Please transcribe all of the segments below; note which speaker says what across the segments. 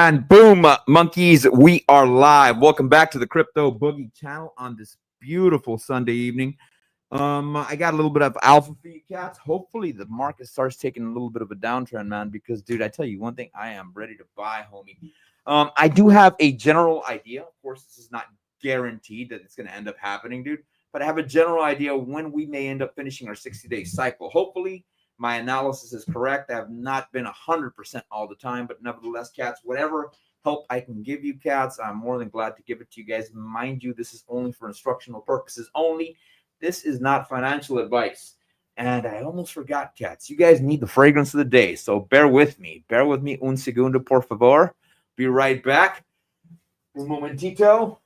Speaker 1: And boom, monkeys, we are live. Welcome back to the Crypto Boogie channel on this beautiful Sunday evening. I got a little bit of alpha for you cats. Hopefully the market starts taking a little bit of a downtrend, man, because dude, I tell you one thing, I am ready to buy, homie. I do have a general idea. Of course, this is not guaranteed that it's going to end up happening, dude, but I have a general idea when we may end up finishing our 60-day cycle. Hopefully my analysis is correct. I have not been 100% all the time, but nevertheless, cats, whatever help I can give you, cats, I'm more than glad to give it to you guys. Mind you, this is only for instructional purposes only. This is not financial advice. And I almost forgot, cats. You guys need the fragrance of the day, so bear with me. Bear with me un segundo, por favor. Be right back. Un momentito.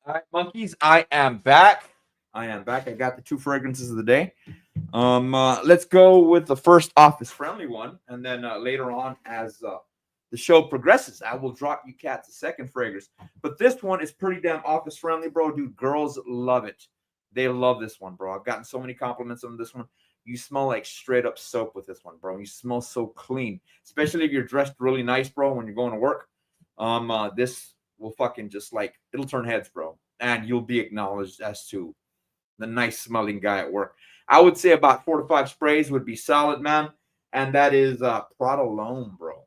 Speaker 1: All right, monkeys, I am back. I got the two fragrances of the day. Let's go with the first office-friendly one, and then later on, as the show progresses, I will drop you cats a second fragrance. But this one is pretty damn office-friendly, bro. Dude, girls love it. They love this one, bro. I've gotten so many compliments on this one. You smell like straight-up soap with this one, bro. You smell so clean, especially if you're dressed really nice, bro, when you're going to work. This will fucking just like, it'll turn heads, bro. And you'll be acknowledged as to the nice smelling guy at work. I would say about 4 to 5 sprays would be solid, man. And that is Prada L'Homme, bro.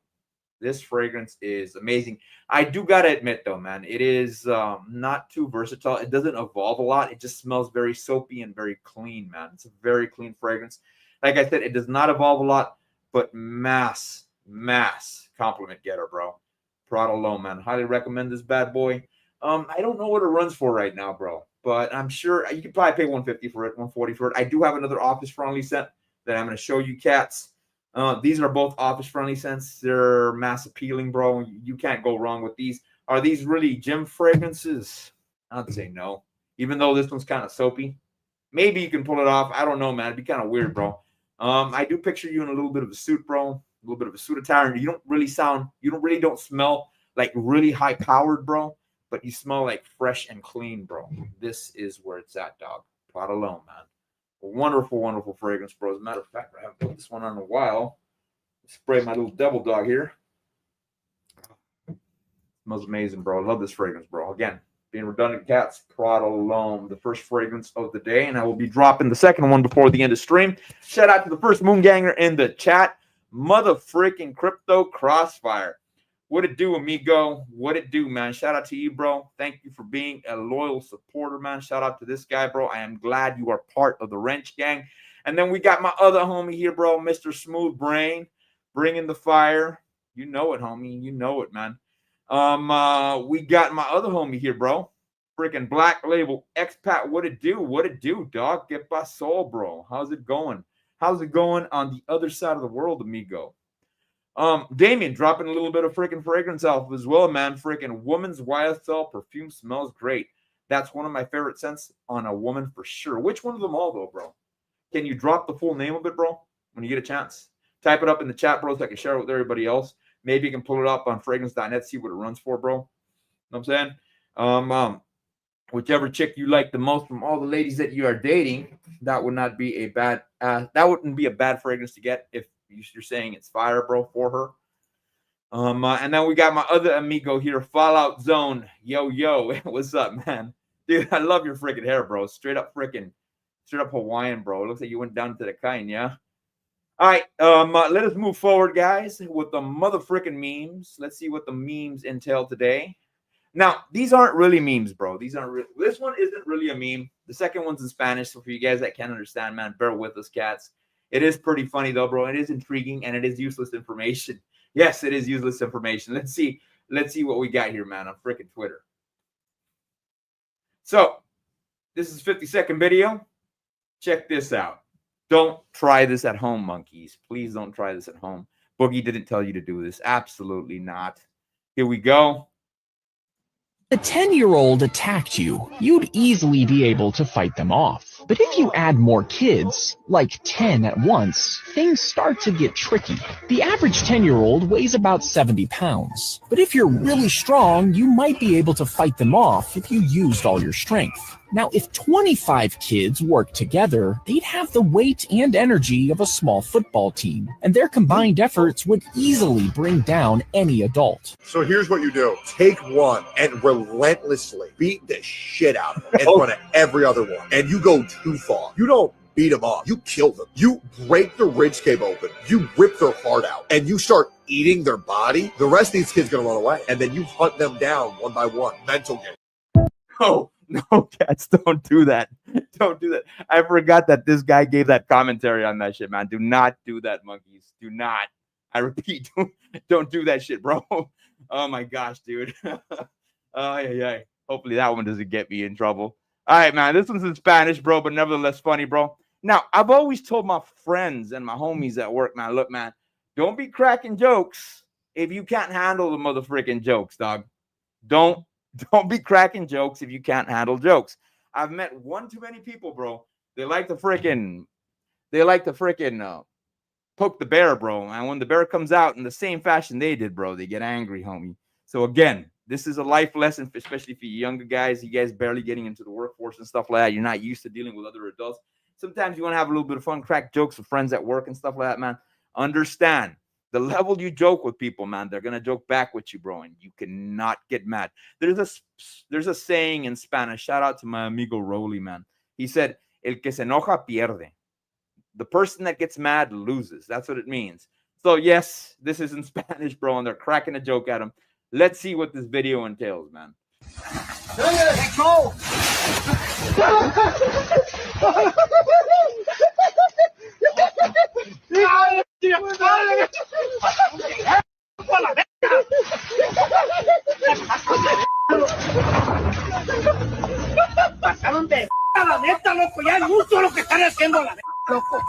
Speaker 1: This fragrance is amazing. I do got to admit, though, man, it is not too versatile. It doesn't evolve a lot. It just smells very soapy and very clean, man. It's a very clean fragrance. Like I said, it does not evolve a lot, but mass compliment getter, bro. Prada L'Homme, man. Highly recommend this bad boy. I don't know what it runs for right now, bro, but I'm sure you could probably pay $150 for it, $140 for it. I do have another office-friendly scent that I'm going to show you cats. These are both office-friendly scents. They're mass appealing, bro. You can't go wrong with these. Are these really gym fragrances? I'd say no, even though this one's kind of soapy. Maybe you can pull it off. I don't know, man. It'd be kind of weird, bro. I do picture you in a little bit of a suit, bro. A little bit of a suit attire. You don't smell like really high-powered, bro. But you smell like fresh and clean, bro. This is where it's at, dog. Prada L'Homme, man. A wonderful, wonderful fragrance, bro. As a matter of fact, I haven't put this one on in a while. Spray my little devil dog here. Smells amazing, bro. I love this fragrance, bro. Again, being redundant, cats, Prada L'Homme, the first fragrance of the day. And I will be dropping the second one before the end of stream. Shout out to the first Moonganger in the chat. Mother freaking Crypto Crossfire. What it do, amigo? What it do, man? Shout out to you, bro. Thank you for being a loyal supporter, man. Shout out to this guy, bro. I am glad you are part of the Wrench Gang. And then we got my other homie here, bro, Mr. Smooth Brain, bringing the fire. You know it, homie. You know it, man. We got my other homie here, bro. Freaking Black Label Expat. What it do? What it do, dog? Que paso, bro? How's it going? How's it going on the other side of the world, amigo? Damien dropping a little bit of freaking fragrance off as well, man. Freaking woman's YSL perfume smells great. That's one of my favorite scents on a woman for sure. Which one of them all, though, bro? Can you drop the full name of it, bro, when you get a chance? Type it up in the chat, bro, so I can share it with everybody else. Maybe you can pull it up on fragrance.net, see what it runs for, bro. You know what I'm saying? Whichever chick you like the most from all the ladies that you are dating, that would not be a bad that wouldn't be a bad fragrance to get if you're saying it's fire, bro, for her. And then we got my other amigo here, Fallout Zone. Yo, what's up, man? Dude, I love your freaking hair, bro. Straight up Hawaiian, bro. It looks like you went down to the kind, yeah? All right, let us move forward, guys, with the mother freaking memes. Let's see what the memes entail today. Now, these aren't really memes, bro. This one isn't really a meme. The second one's in Spanish, so for you guys that can't understand, man, bear with us, cats. It is pretty funny, though, bro. It is intriguing, and it is useless information. Yes, it is useless information. Let's see what we got here, man, on freaking Twitter. So, this is a 50-second video. Check this out. Don't try this at home, monkeys. Please don't try this at home. Boogie didn't tell you to do this. Absolutely not. Here we go.
Speaker 2: If a 10-year-old attacked you, you'd easily be able to fight them off. But if you add more kids, like 10 at once, things start to get tricky. The average 10-year-old weighs about 70 pounds. But if you're really strong, you might be able to fight them off if you used all your strength. Now, if 25 kids worked together, they'd have the weight and energy of a small football team, and their combined efforts would easily bring down any adult.
Speaker 3: So here's what you do. Take one and relentlessly beat the shit out of them in front of every other one. And you go too far. You don't beat them up. You kill them. You break their ribcage open. You rip their heart out. And you start eating their body. The rest of these kids are going to run away. And then you hunt them down one by one. Mental game.
Speaker 1: Oh, no, cats, don't do that. Don't do that. I forgot that this guy gave that commentary on that shit, man. Do not do that, monkeys. Do not. I repeat, don't do that shit, bro. Oh, my gosh, dude. Yeah. Hopefully that one doesn't get me in trouble. All right, man. This one's in Spanish, bro, but nevertheless funny, bro. Now, I've always told my friends and my homies at work, man, look, man, don't be cracking jokes if you can't handle the motherfucking jokes, dog. Don't be cracking jokes if you can't handle jokes. I've met one too many people, bro. They like to freaking poke the bear, bro. And when the bear comes out in the same fashion they did, bro, they get angry, homie. So again, this is a life lesson, especially for you younger guys. You guys barely getting into the workforce and stuff like that. You're not used to dealing with other adults. Sometimes you want to have a little bit of fun, crack jokes with friends at work and stuff like that, man. Understand. The level you joke with people, man, they're going to joke back with you, bro, and you cannot get mad. There's a saying in Spanish. Shout out to my amigo Rolly, man. He said, el que se enoja pierde. The person that gets mad loses. That's what it means. So, yes, this is in Spanish, bro, and they're cracking a joke at him. Let's see what this video entails, man.
Speaker 4: Let's go! Pasaron de la neta, loco. Ya es mucho lo que están haciendo, la neta, loco.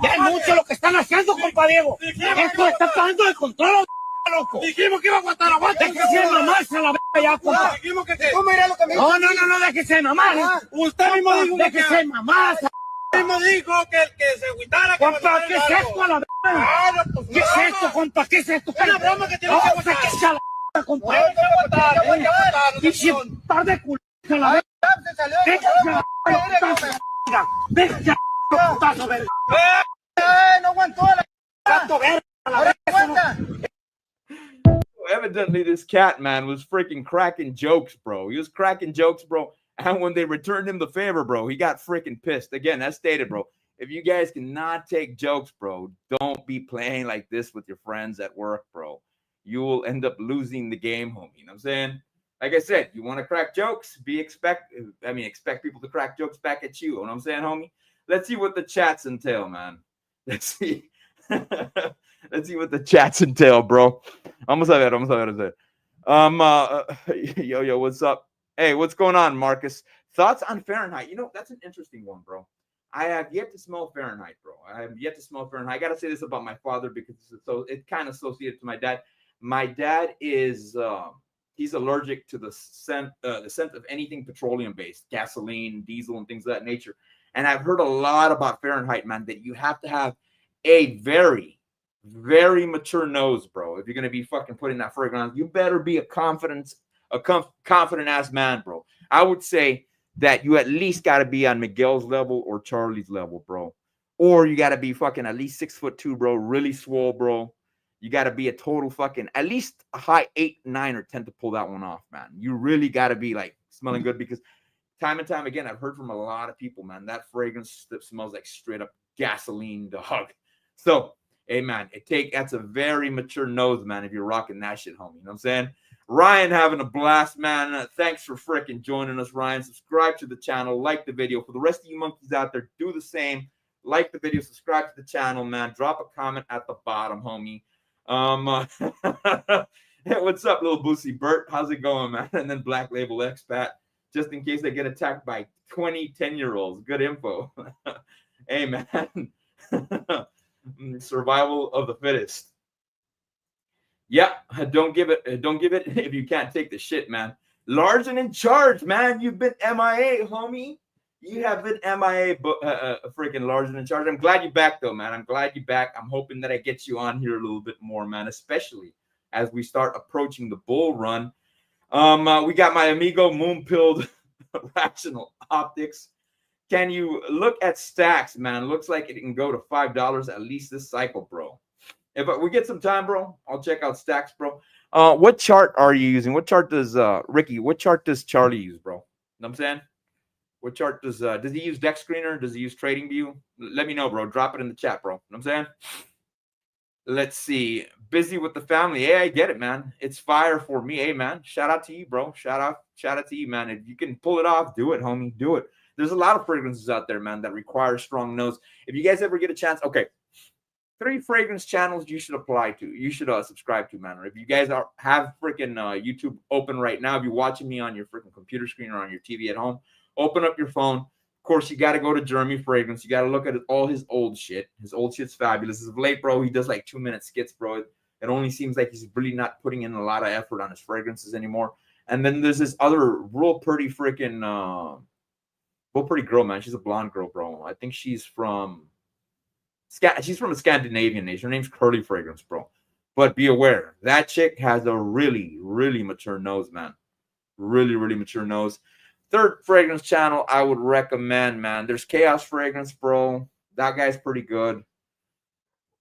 Speaker 4: Ya es mucho lo que están haciendo, compa Diego. Esto está pasando de control, loco. Dijimos que iba a aguantar, aguanta. Déjese de mamarse a la verga ya, compa. Dijimos que te... ¿Cómo era lo que me dijo? No, déjese de mamar. Usted mismo dijo que... Déjese de mamar. Mismo dijo que se agüitara. Compa, ¿qué es esto a la verga? ¿Qué es esto, compa? ¿Qué es esto? Es una broma que tiene que aguantar. ¿Qué es a la verga, compa? No, voy a aguantar. Y si par de culo a la verga. Déjese a la verga. Déjese a la putazo, verga. No aguantó a la verga. A la verga.
Speaker 1: Evidently, this cat, man, was freaking cracking jokes, bro. He was cracking jokes, bro. And when they returned him the favor, bro, he got freaking pissed. Again, that's stated, bro. If you guys cannot take jokes, bro, don't be playing like this with your friends at work, bro. You will end up losing the game, homie. You know what I'm saying? Like I said, you want to crack jokes, expect people to crack jokes back at you. You know what I'm saying, homie? Let's see what the chats entail, man. Let's see. Let's see what the chats entail, bro. Vamos a ver. Yo, what's up? Hey, what's going on, Marcus? Thoughts on Fahrenheit? You know, that's an interesting one, bro. I have yet to smell Fahrenheit, bro. I got to say this about my father because it's kind of associated to my dad. My dad is he's allergic to the scent of anything petroleum-based, gasoline, diesel, and things of that nature. And I've heard a lot about Fahrenheit, man, that you have to have a very, very mature nose, bro. If you're going to be fucking putting that fragrance on, you better be a confident ass man, bro. I would say that you at least got to be on Miguel's level or Charlie's level, bro. Or you got to be fucking at least 6'2", bro. Really swole, bro. You got to be a total fucking at least a high 8, 9, or 10 to pull that one off, man. You really got to be like smelling good because time and time again, I've heard from a lot of people, man, that fragrance that smells like straight up gasoline, dog. So, hey, man, that's a very mature nose, man, if you're rocking that shit, homie. You know what I'm saying? Ryan having a blast, man. Thanks for freaking joining us, Ryan. Subscribe to the channel. Like the video. For the rest of you monkeys out there, do the same. Like the video. Subscribe to the channel, man. Drop a comment at the bottom, homie. Hey, what's up, little Boosie Bert? How's it going, man? And then Black Label Expat, just in case they get attacked by 20 10-year-olds. Good info. Hey, man. Survival of the fittest. Yeah, don't give it if you can't take the shit, man. Large and in charge, man. You've been MIA, homie. You have been MIA, freaking large and in charge. I'm glad you're back, though, man. I'm glad you're back. I'm hoping that I get you on here a little bit more, man, especially as we start approaching the bull run. We got my amigo moon-pilled rational optics. Can you look at stacks, man? Looks like it can go to $5 at least this cycle, bro. If we get some time, bro, I'll check out stacks, bro. What chart are you using? What chart does Ricky? What chart does Charlie use, bro? Know what I'm saying? What chart does he use? Deck Screener? Does he use Trading View? Let me know, bro. Drop it in the chat, bro. Know what I'm saying? Let's see. Busy with the family. Hey, I get it, man. It's fire for me. Hey, man. Shout out to you, bro. Shout out to you, man. If you can pull it off, do it, homie. Do it. There's a lot of fragrances out there, man, that require strong nose. If you guys ever get a chance, okay. 3 fragrance channels you should apply to. You should subscribe to, man. Or if you guys have freaking YouTube open right now, if you're watching me on your freaking computer screen or on your TV at home, open up your phone. Of course, you got to go to Jeremy Fragrance. You got to look at all his old shit. His old shit's fabulous. As of late, bro, he does like 2-minute skits, bro. It only seems like he's really not putting in a lot of effort on his fragrances anymore. And then there's this other real pretty freaking, real pretty girl, man. She's a blonde girl, bro. I think she's from a Scandinavian nation. Her name's Curly Fragrance, bro. But be aware, that chick has a really, really mature nose, man. Really, really mature nose. 3rd fragrance channel I would recommend, man. There's Chaos Fragrance, bro. That guy's pretty good.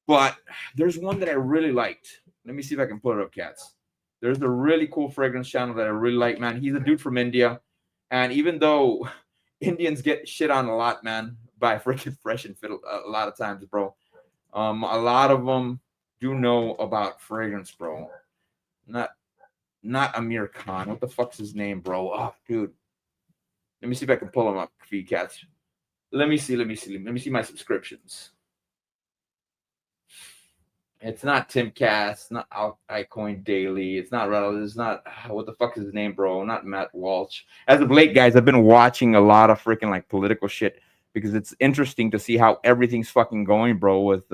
Speaker 1: But there's one that I really liked. Let me see if I can pull it up, cats. There's a really cool fragrance channel that I really like, man. He's a dude from India. And even though Indians get shit on a lot, man, by freaking Fresh and Fit a lot of times, bro. A lot of them do know about fragrance, bro. Not Amir Khan. What the fuck's his name, bro? Oh, dude. Let me see if I can pull him up for you cats. Let me see my subscriptions. It's not Tim Cass. It's not iCoin Daily. It's not what the fuck is his name, bro? Not Matt Walsh. As of late, guys, I've been watching a lot of freaking like political shit because it's interesting to see how everything's fucking going, bro, with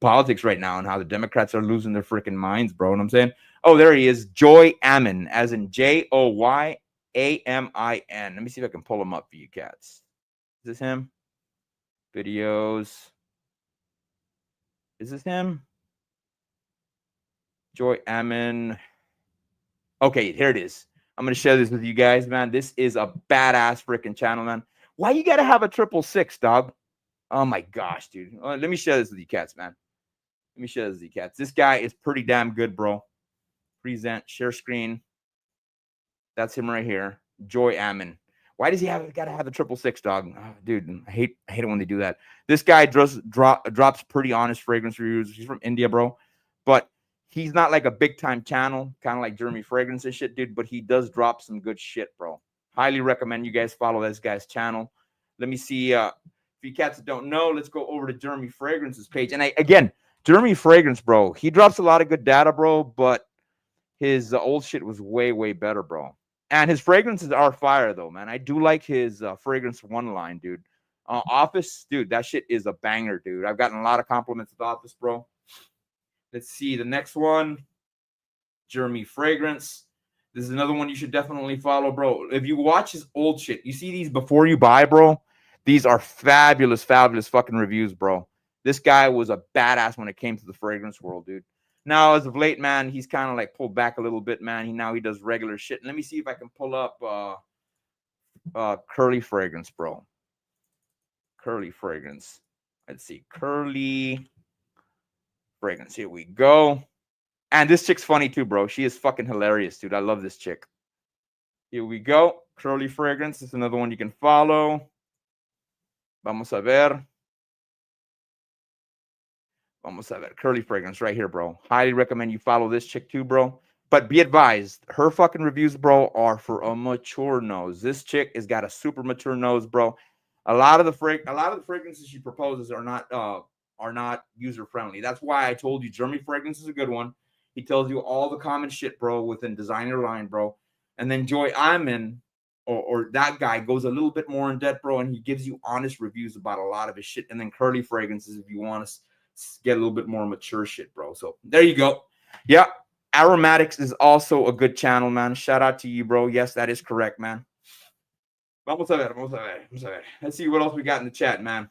Speaker 1: politics right now and how the Democrats are losing their freaking minds, bro. You know what I'm saying? Oh, there he is. Joy Amin, as in Joyamin. Let me see if I can pull him up for you cats. Is this him? Videos. Is this him? Joy Amin. Okay, here it is. I'm going to share this with you guys, man. This is a badass freaking channel, man. Why you got to have a 666, dog? Oh, my gosh, dude. Let me share this with you cats, man. Let me share this with you cats. This guy is pretty damn good, bro. Present, share screen. That's him right here. Joy Amin. Why does he got to have a 666, dog? Oh, dude, I hate it when they do that. This guy drops pretty honest fragrance reviews. He's from India, bro. But he's not like a big-time channel, kind of like Jeremy Fragrance and shit, dude. But he does drop some good shit, bro. Highly recommend you guys follow this guy's channel. Let me see. If you cats don't know, let's go over to Jeremy Fragrance's page. And again, Jeremy Fragrance, bro, he drops a lot of good data, bro. But his old shit was way, way better, bro. And his fragrances are fire, though, man. I do like his fragrance one line, dude. Office, dude, that shit is a banger, dude. I've gotten a lot of compliments with Office, bro. Let's see the next one. Jeremy Fragrance. This is another one you should definitely follow, bro. If you watch his old shit, you see these before you buy, bro. These are fabulous, fabulous fucking reviews, bro. This guy was a badass when it came to the fragrance world, dude. Now, as of late, man, he's kind of like pulled back a little bit, man. Now he does regular shit. Let me see if I can pull up Curly Fragrance, bro. Curly Fragrance. Let's see. Curly Fragrance. Here we go. And this chick's funny too, bro. She is fucking hilarious, dude. I love this chick. Here we go. Curly Fragrance. This is another one you can follow. Vamos a ver. Vamos a ver. Curly Fragrance right here, bro. Highly recommend you follow this chick too, bro. But be advised, her fucking reviews, bro, are for a mature nose. This chick has got a super mature nose, bro. A lot of the fragrances she proposes are not user friendly. That's why I told you Jeremy Fragrance is a good one. He tells you all the common shit, bro, within designer line, bro. And then Joy Iman, or that guy, goes a little bit more in depth, bro, and he gives you honest reviews about a lot of his shit. And then Curly Fragrances, if you want to get a little bit more mature shit, bro. So there you go. Yeah. Aromatics is also a good channel, man. Shout out to you, bro. Yes, that is correct, man. Vamos a ver, vamos a ver, vamos a ver. Let's see what else we got in the chat, man.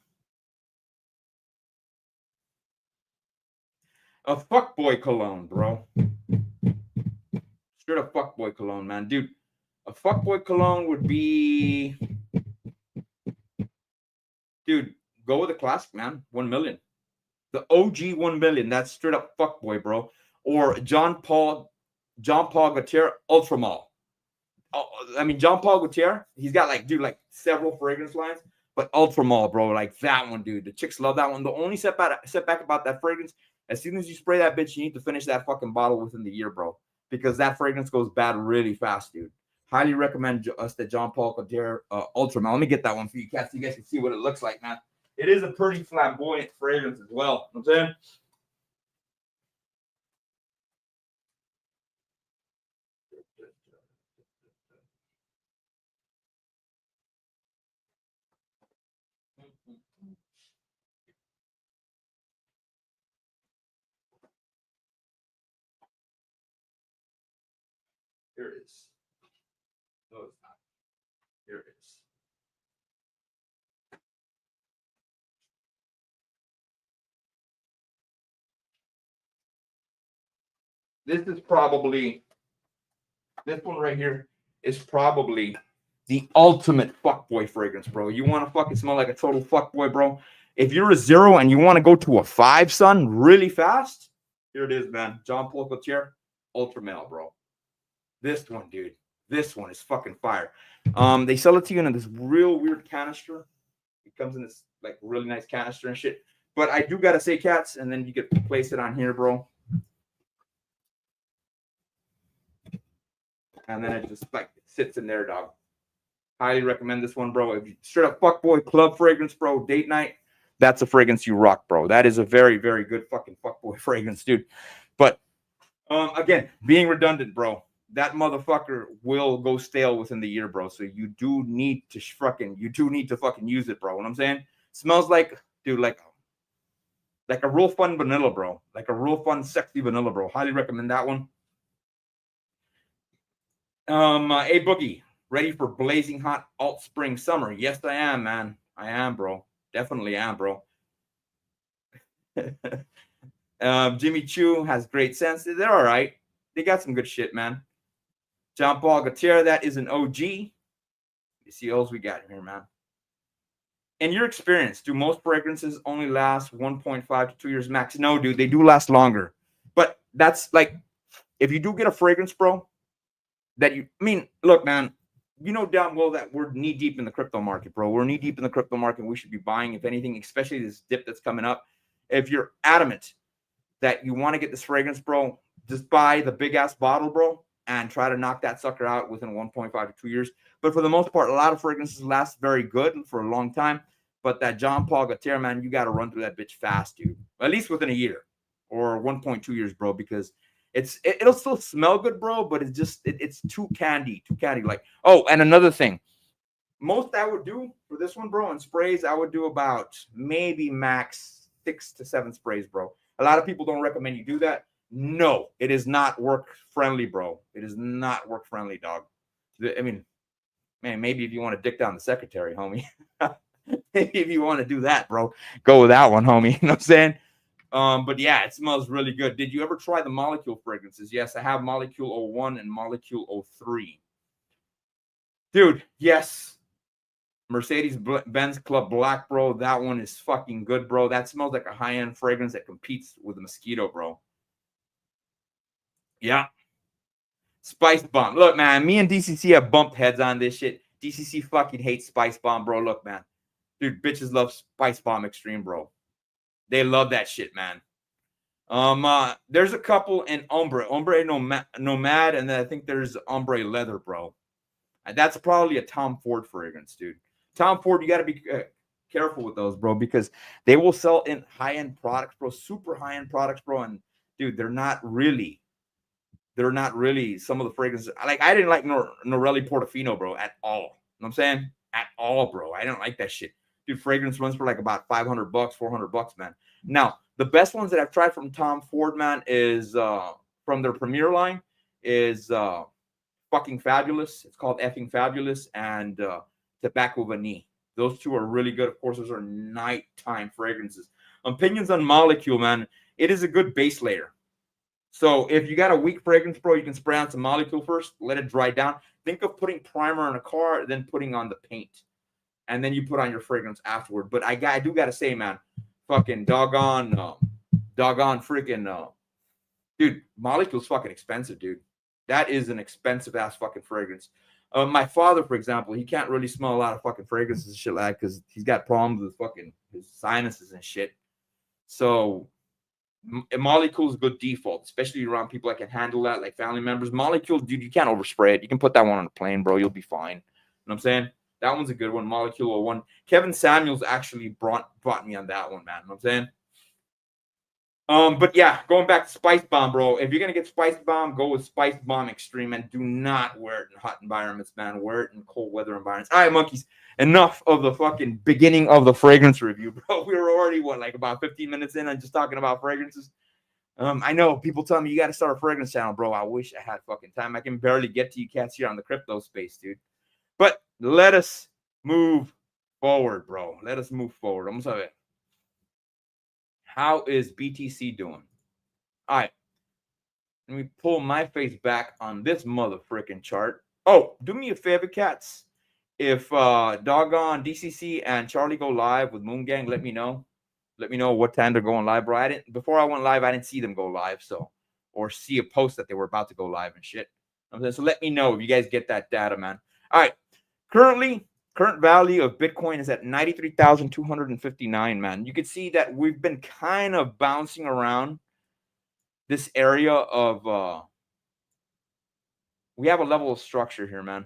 Speaker 1: A fuckboy cologne, bro. Straight up fuckboy cologne, man. Dude, a fuckboy cologne would be... Dude, go with a classic, man. 1 million. The OG 1 million. That's straight up fuckboy, bro. Or John Paul Gaultier Ultra Mall. I mean, John Paul Gaultier, he's got like, dude, like several fragrance lines, but Ultra Mall, bro, like that one, dude. The chicks love that one. The only setback about that fragrance, as soon as you spray that bitch, you need to finish that fucking bottle within the year, bro, because that fragrance goes bad really fast, dude. Highly recommend us the John Paul Gaultier Ultra Mall. Let me get that one for you cats so you guys can see what it looks like, man. It is a pretty flamboyant fragrance as well. You know what I'm saying? Here it is. No, it's not. Here it is. This one right here is probably the ultimate fuckboy fragrance, bro. You want to fucking smell like a total fuckboy, bro? If you're a 0 and you want to go to a 5, son, really fast, here it is, man. John Paul Gaultier Ultra Male, bro. This one, dude. This one is fucking fire. They sell it to you in this real weird canister. It comes in this like really nice canister and shit. But I do gotta say, cats, and then you could place it on here, bro. And then it just like sits in there, dog. Highly recommend this one, bro. If you straight up fuckboy club fragrance, bro, date night, that's a fragrance you rock, bro. That is a very, very good fucking fuckboy fragrance, dude. But again, being redundant, bro, that motherfucker will go stale within the year, bro. So you do need to fucking use it, bro. What I'm saying? Smells like, dude, like a real fun vanilla, bro. Like a real fun, sexy vanilla, bro. Highly recommend that one. Hey Boogie, ready for blazing hot alt spring summer? Yes, I am, man. I am, bro. Definitely am, bro. Jimmy Choo has great sense. They're all right. They got some good shit, man. John Paul Gaultier, that is an OG. You see what else we got here, man. In your experience, do most fragrances only last 1.5 to 2 years max? No, dude, they do last longer. But that's like, if you do get a fragrance, bro, look, man, you know damn well that we're knee deep in the crypto market, bro. We're knee deep in the crypto market. We should be buying, if anything, especially this dip that's coming up. If you're adamant that you want to get this fragrance, bro, just buy the big ass bottle, bro, and try to knock that sucker out within 1.5 to 2 years. But for the most part, a lot of fragrances last very good for a long time. But that John Paul Gaultier, man, you got to run through that bitch fast, dude. At least within a year or 1.2 years, bro, because it'll still smell good, bro, but it's too candy. Like, oh, and another thing, most I would do for this one, bro, in sprays, I would do about maybe max 6 to 7 sprays, bro. A lot of people don't recommend you do that. No, it is not work friendly, bro. It is not work friendly, dog. I mean, man, maybe if you want to dick down the secretary, homie. Maybe if you want to do that, bro, go with that one, homie. You know what I'm saying? But yeah, it smells really good. Did you ever try the Molecule fragrances? Yes, I have Molecule 01 and Molecule 03. Dude, yes. Mercedes-Benz Club Black, bro. That one is fucking good, bro. That smells like a high-end fragrance that competes with a mosquito, bro. Yeah. Spice Bomb. Look, man, me and DCC have bumped heads on this shit. DCC fucking hates Spice Bomb, bro. Look, man. Dude, bitches love Spice Bomb Extreme, bro. They love that shit, man. There's a couple in Ombre Nomad, and then I think there's Ombre Leather, bro. And that's probably a Tom Ford fragrance, dude. Tom Ford, you got to be careful with those, bro, because they will sell in high-end products, bro, super high-end products, bro. And dude, they're not really some of the fragrances. Like, I didn't like Norelli Portofino, bro, at all. You know what I'm saying? At all, bro. I don't like that shit. Dude, fragrance runs for like about $500, $400, man. Now, the best ones that I've tried from Tom Ford, man, is from their premier line is fucking fabulous. It's called effing fabulous, and Tobacco Vanille. Those two are really good. Of course, those are nighttime fragrances. Opinions on Molecule, man. It is a good base layer. So if you got a weak fragrance, bro, you can spray on some Molecule first, let it dry down. Think of putting primer on a car, then putting on the paint, and then you put on your fragrance afterward. But I do gotta say, man, fucking doggone freaking dude, Molecule's fucking expensive, dude. That is an expensive ass fucking fragrance. My father, for example, he can't really smell a lot of fucking fragrances and shit like that because he's got problems with fucking his sinuses and shit. So Molecule is a good default, especially around people that can handle that, like family members. Molecule, dude, you can't overspray it. You can put that one on a plane, bro. You'll be fine. You know what I'm saying? That one's a good one. Molecule 01. Kevin Samuels actually brought me on that one, man. You know what I'm saying? But yeah, going back to Spice Bomb, bro. If you're gonna get Spice Bomb, go with Spice Bomb Extreme, and do not wear it in hot environments, man. Wear it in cold weather environments. All right, monkeys. Enough of the fucking beginning of the fragrance review, bro. We were already like about 15 minutes in and just talking about fragrances. I know people tell me you got to start a fragrance channel, bro. I wish I had fucking time. I can barely get to you cats here on the crypto space, dude. But let us move forward, bro. Let us move forward. Vamos a ver. How is BTC doing? All right. Let me pull my face back on this mother freaking chart. Oh, do me a favor, cats. If doggone DCC and Charlie go live with Moon Gang, let me know. Let me know what time they're going live, bro. Before I went live, I didn't see them go live, or see a post that they were about to go live and shit. So let me know if you guys get that data, man. All right. Current value of Bitcoin is at 93,259, man. You can see that we've been kind of bouncing around this area of we have a level of structure here, man,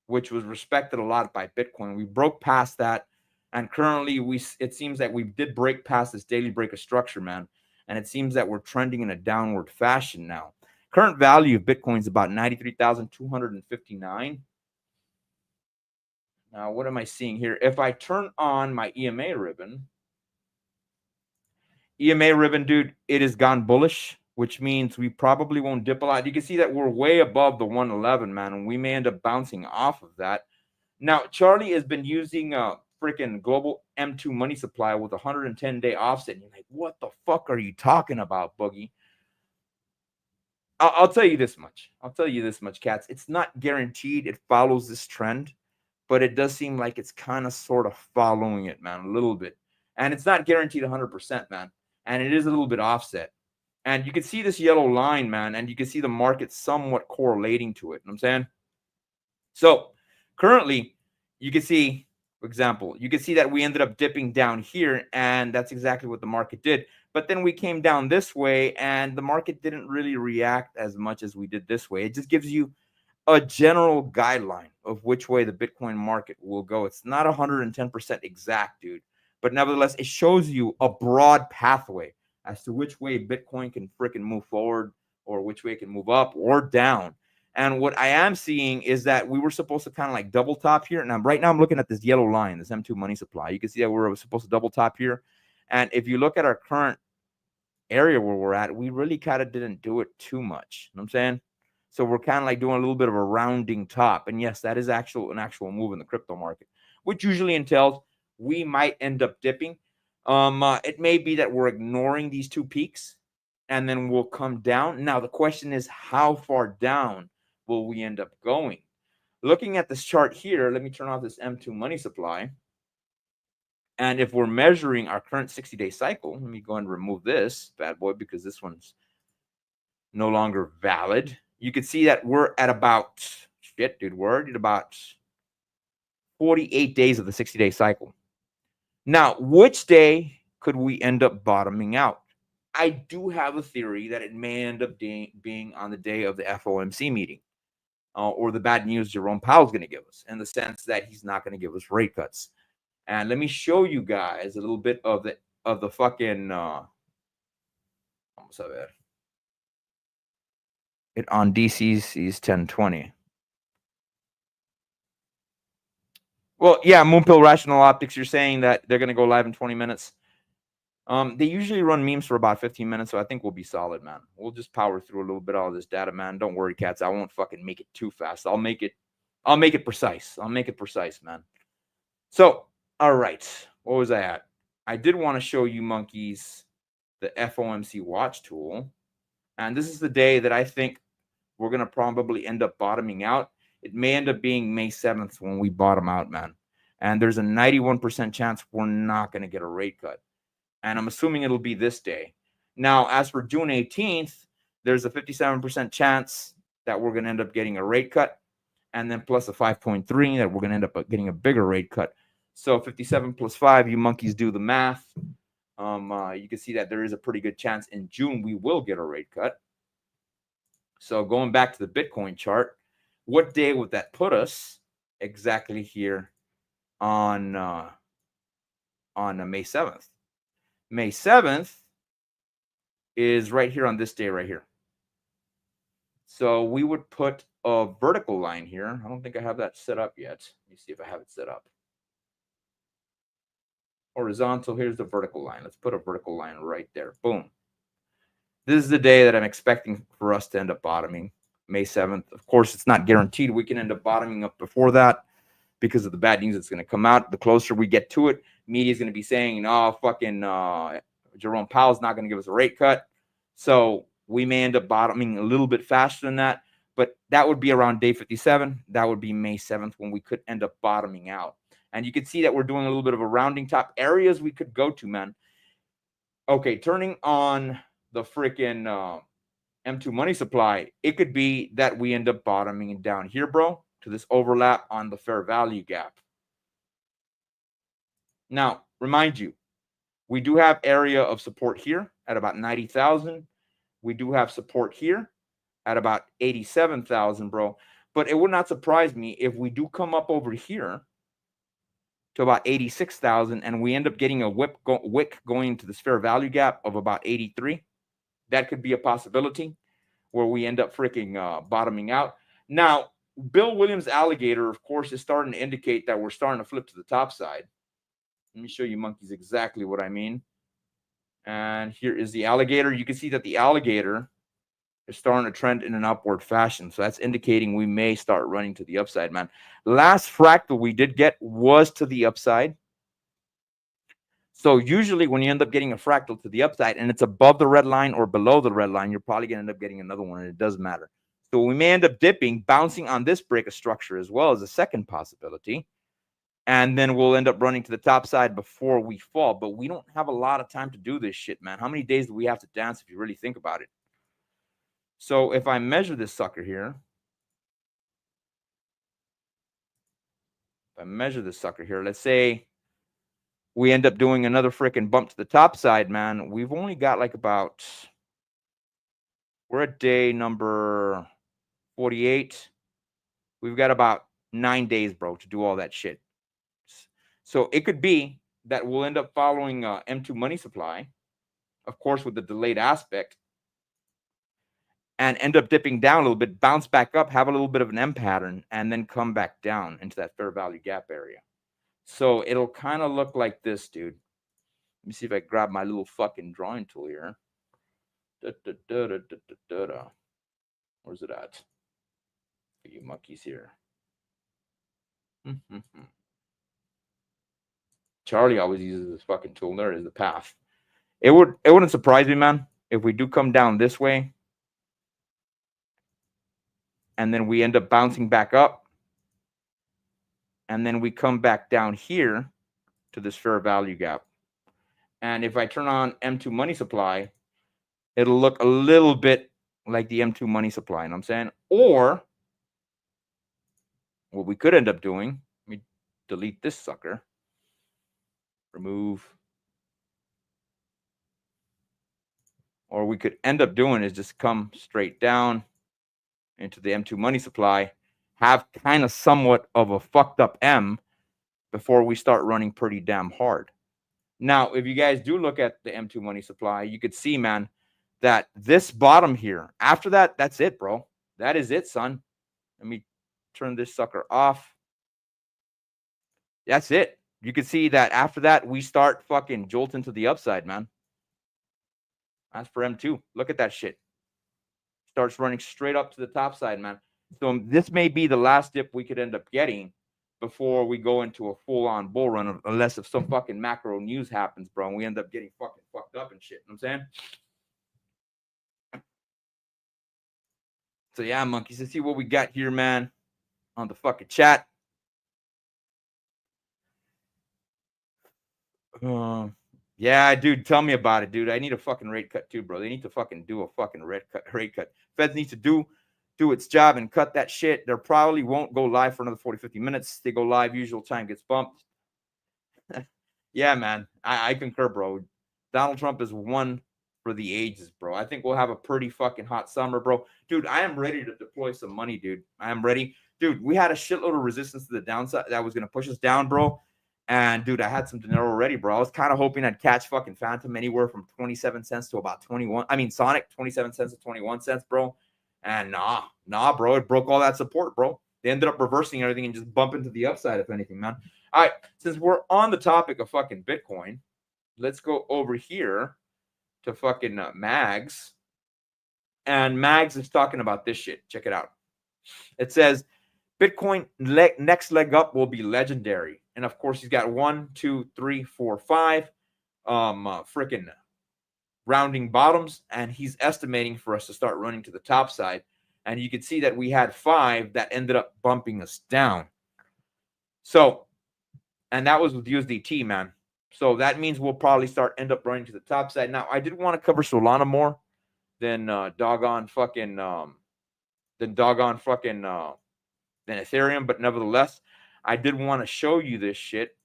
Speaker 1: which was respected a lot by Bitcoin. We broke past that, and currently it seems that we did break past this daily break of structure, man, and it seems that we're trending in a downward fashion now. Current value of Bitcoin is about 93,259. Now, what am I seeing here? If I turn on my EMA ribbon, dude, it has gone bullish, which means we probably won't dip a lot. You can see that we're way above the 111, man, and we may end up bouncing off of that. Now, Charlie has been using a freaking global M2 money supply with a 110-day offset. And you're like, what the fuck are you talking about, Boogie? I'll tell you this much. Cats. It's not guaranteed it follows this trend, but it does seem like it's kind of sort of following it, man, a little bit. And it's not guaranteed 100%, man. And it is a little bit offset. And you can see this yellow line, man, and you can see the market somewhat correlating to it. You know what I'm saying? So currently, you can see, for example, you can see that we ended up dipping down here, and that's exactly what the market did. But then we came down this way, and the market didn't really react as much as we did this way. It just gives you a general guideline of which way the Bitcoin market will go. It's not 110% exact, dude, but nevertheless, it shows you a broad pathway as to which way Bitcoin can freaking move forward, or which way it can move up or down. And what I am seeing is that we were supposed to kind of like double top here. And right now I'm looking at this yellow line, this M2 money supply. You can see that we're supposed to double top here. And if you look at our current area where we're at, we really kind of didn't do it too much. You know what I'm saying? So we're kind of like doing a little bit of a rounding top. And yes, that is an actual move in the crypto market, which usually entails we might end up dipping. It may be that we're ignoring these two peaks and then we'll come down. Now, the question is, how far down will we end up going? Looking at this chart here, let me turn off this M2 money supply. And if we're measuring our current 60-day cycle, let me go and remove this bad boy because this one's no longer valid. You can see that we're at about, we're at about 48 days of the 60-day cycle. Now, which day could we end up bottoming out? I do have a theory that it may end up being on the day of the FOMC meeting, or the bad news Jerome Powell's going to give us, in the sense that he's not going to give us rate cuts. And let me show you guys a little bit of the fucking vamos a ver. It on DCC's 1020. Well, yeah, Moonpill Rational Optics, you're saying that they're going to go live in 20 minutes. They usually run memes for about 15 minutes, so I think we'll be solid, man. We'll just power through a little bit of all this data, man. Don't worry, cats. I won't fucking make it too fast. I'll make it precise. I'll make it precise, man. So, all right. What was I at? I did want to show you monkeys the FOMC watch tool. And this is the day that I think we're going to probably end up bottoming out. It may end up being May 7th when we bottom out, man. And there's a 91% chance we're not going to get a rate cut. And I'm assuming it'll be this day. Now, as for June 18th, there's a 57% chance that we're going to end up getting a rate cut. And then plus a 5.3 that we're going to end up getting a bigger rate cut. So 57 plus 5, you monkeys do the math. You can see that there is a pretty good chance in June we will get a rate cut. So going back to the Bitcoin chart, what day would that put us exactly here on May 7th? May 7th is right here on this day right here. So we would put a vertical line here. I don't think I have that set up yet. Let me see if I have it set up. Horizontal, here's the vertical line. Let's put a vertical line right there. Boom. This is the day that I'm expecting for us to end up bottoming, May 7th. Of course, it's not guaranteed we can end up bottoming up before that because of the bad news that's going to come out. The closer we get to it, media is going to be saying, oh, fucking Jerome Powell's not going to give us a rate cut. So we may end up bottoming a little bit faster than that. But that would be around day 57. That would be May 7th when we could end up bottoming out. And you can see that we're doing a little bit of a rounding top. Areas we could go to, man. Okay, turning on the freaking M2 money supply, it could be that we end up bottoming down here, bro, to this overlap on the fair value gap. Now, remind you, we do have area of support here at about 90,000. We do have support here at about 87,000, bro. But it would not surprise me if we do come up over here to about 86,000 and we end up getting a wick going to this fair value gap of about 83. That could be a possibility where we end up freaking bottoming out. Now, Bill Williams alligator, of course, is starting to indicate that we're starting to flip to the top side. Let me show you monkeys exactly what I mean. And here is the alligator. You can see that the alligator is starting to trend in an upward fashion. So that's indicating we may start running to the upside, man. Last fractal we did get was to the upside. So usually when you end up getting a fractal to the upside and it's above the red line or below the red line, you're probably going to end up getting another one, and it doesn't matter. So we may end up dipping, bouncing on this break of structure as well as a second possibility. And then we'll end up running to the top side before we fall. But we don't have a lot of time to do this shit, man. How many days do we have to dance if you really think about it? So if I measure this sucker here, let's say we end up doing another freaking bump to the top side, man. We've only got like about, we're at day number 48. We've got about 9 days, bro, to do all that shit. So it could be that we'll end up following M2 money supply, of course, with the delayed aspect, and end up dipping down a little bit, bounce back up, have a little bit of an M pattern, and then come back down into that fair value gap area. So it'll kind of look like this, dude. Let me see if I grab my little fucking drawing tool here. Where's it at? You monkeys here. Charlie always uses this fucking tool. There is the path. It wouldn't surprise me, man, if we do come down this way and then we end up bouncing back up and then we come back down here to this fair value gap. And if I turn on M2 money supply, it'll look a little bit like the M2 money supply, you know what I'm saying? Or what we could end up doing, let me delete this sucker. Remove. Or we could end up doing is just come straight down into the M2 money supply, have kind of somewhat of a fucked up M before we start running pretty damn hard. Now, if you guys do look at the M2 money supply, you could see, man, that this bottom here, after that, that's it, bro. That is it, son. Let me turn this sucker off. That's it. you can see that after that, we start fucking jolting to the upside, man. That's for M2. Look at that shit. Starts running straight up to the top side, man. So this may be the last dip we could end up getting before we go into a full-on bull run, unless if some fucking macro news happens, bro, and we end up getting fucking fucked up and shit. You know what I'm saying? So yeah, monkeys, let's see what we got here, man, on the fucking chat. Yeah, dude, tell me about it, dude. I need a fucking rate cut too, bro. They need to fucking do a fucking rate cut. Feds needs to do its job and cut that shit. They probably won't go live for another 40, 50 minutes. They go live, usual time gets bumped. Yeah, man, I concur, bro. Donald Trump is one for the ages, bro. I think we'll have a pretty fucking hot summer, bro. Dude, I am ready to deploy some money, dude. I am ready. Dude, we had a shitload of resistance to the downside that was going to push us down, bro. And, dude, I had some dinero already, bro. I was kind of hoping I'd catch fucking Phantom anywhere from 27 cents to about 21. I mean, Sonic, 27 cents to 21 cents, bro. And nah, bro. It broke all that support, bro. They ended up reversing everything and just bumping to the upside, if anything, man. All right, since we're on the topic of fucking Bitcoin, let's go over here to fucking Mags. And Mags is talking about this shit. Check it out. It says, Bitcoin next leg up will be legendary. And of course, he's got 1, 2, 3, 4, 5 freaking rounding bottoms. And he's estimating for us to start running to the top side. And you can see that we had 5 that ended up bumping us down. So, and that was with USDT, man. So that means we'll probably end up running to the top side. Now, I did want to cover Solana more than doggone fucking than Ethereum, but nevertheless, I did want to show you this shit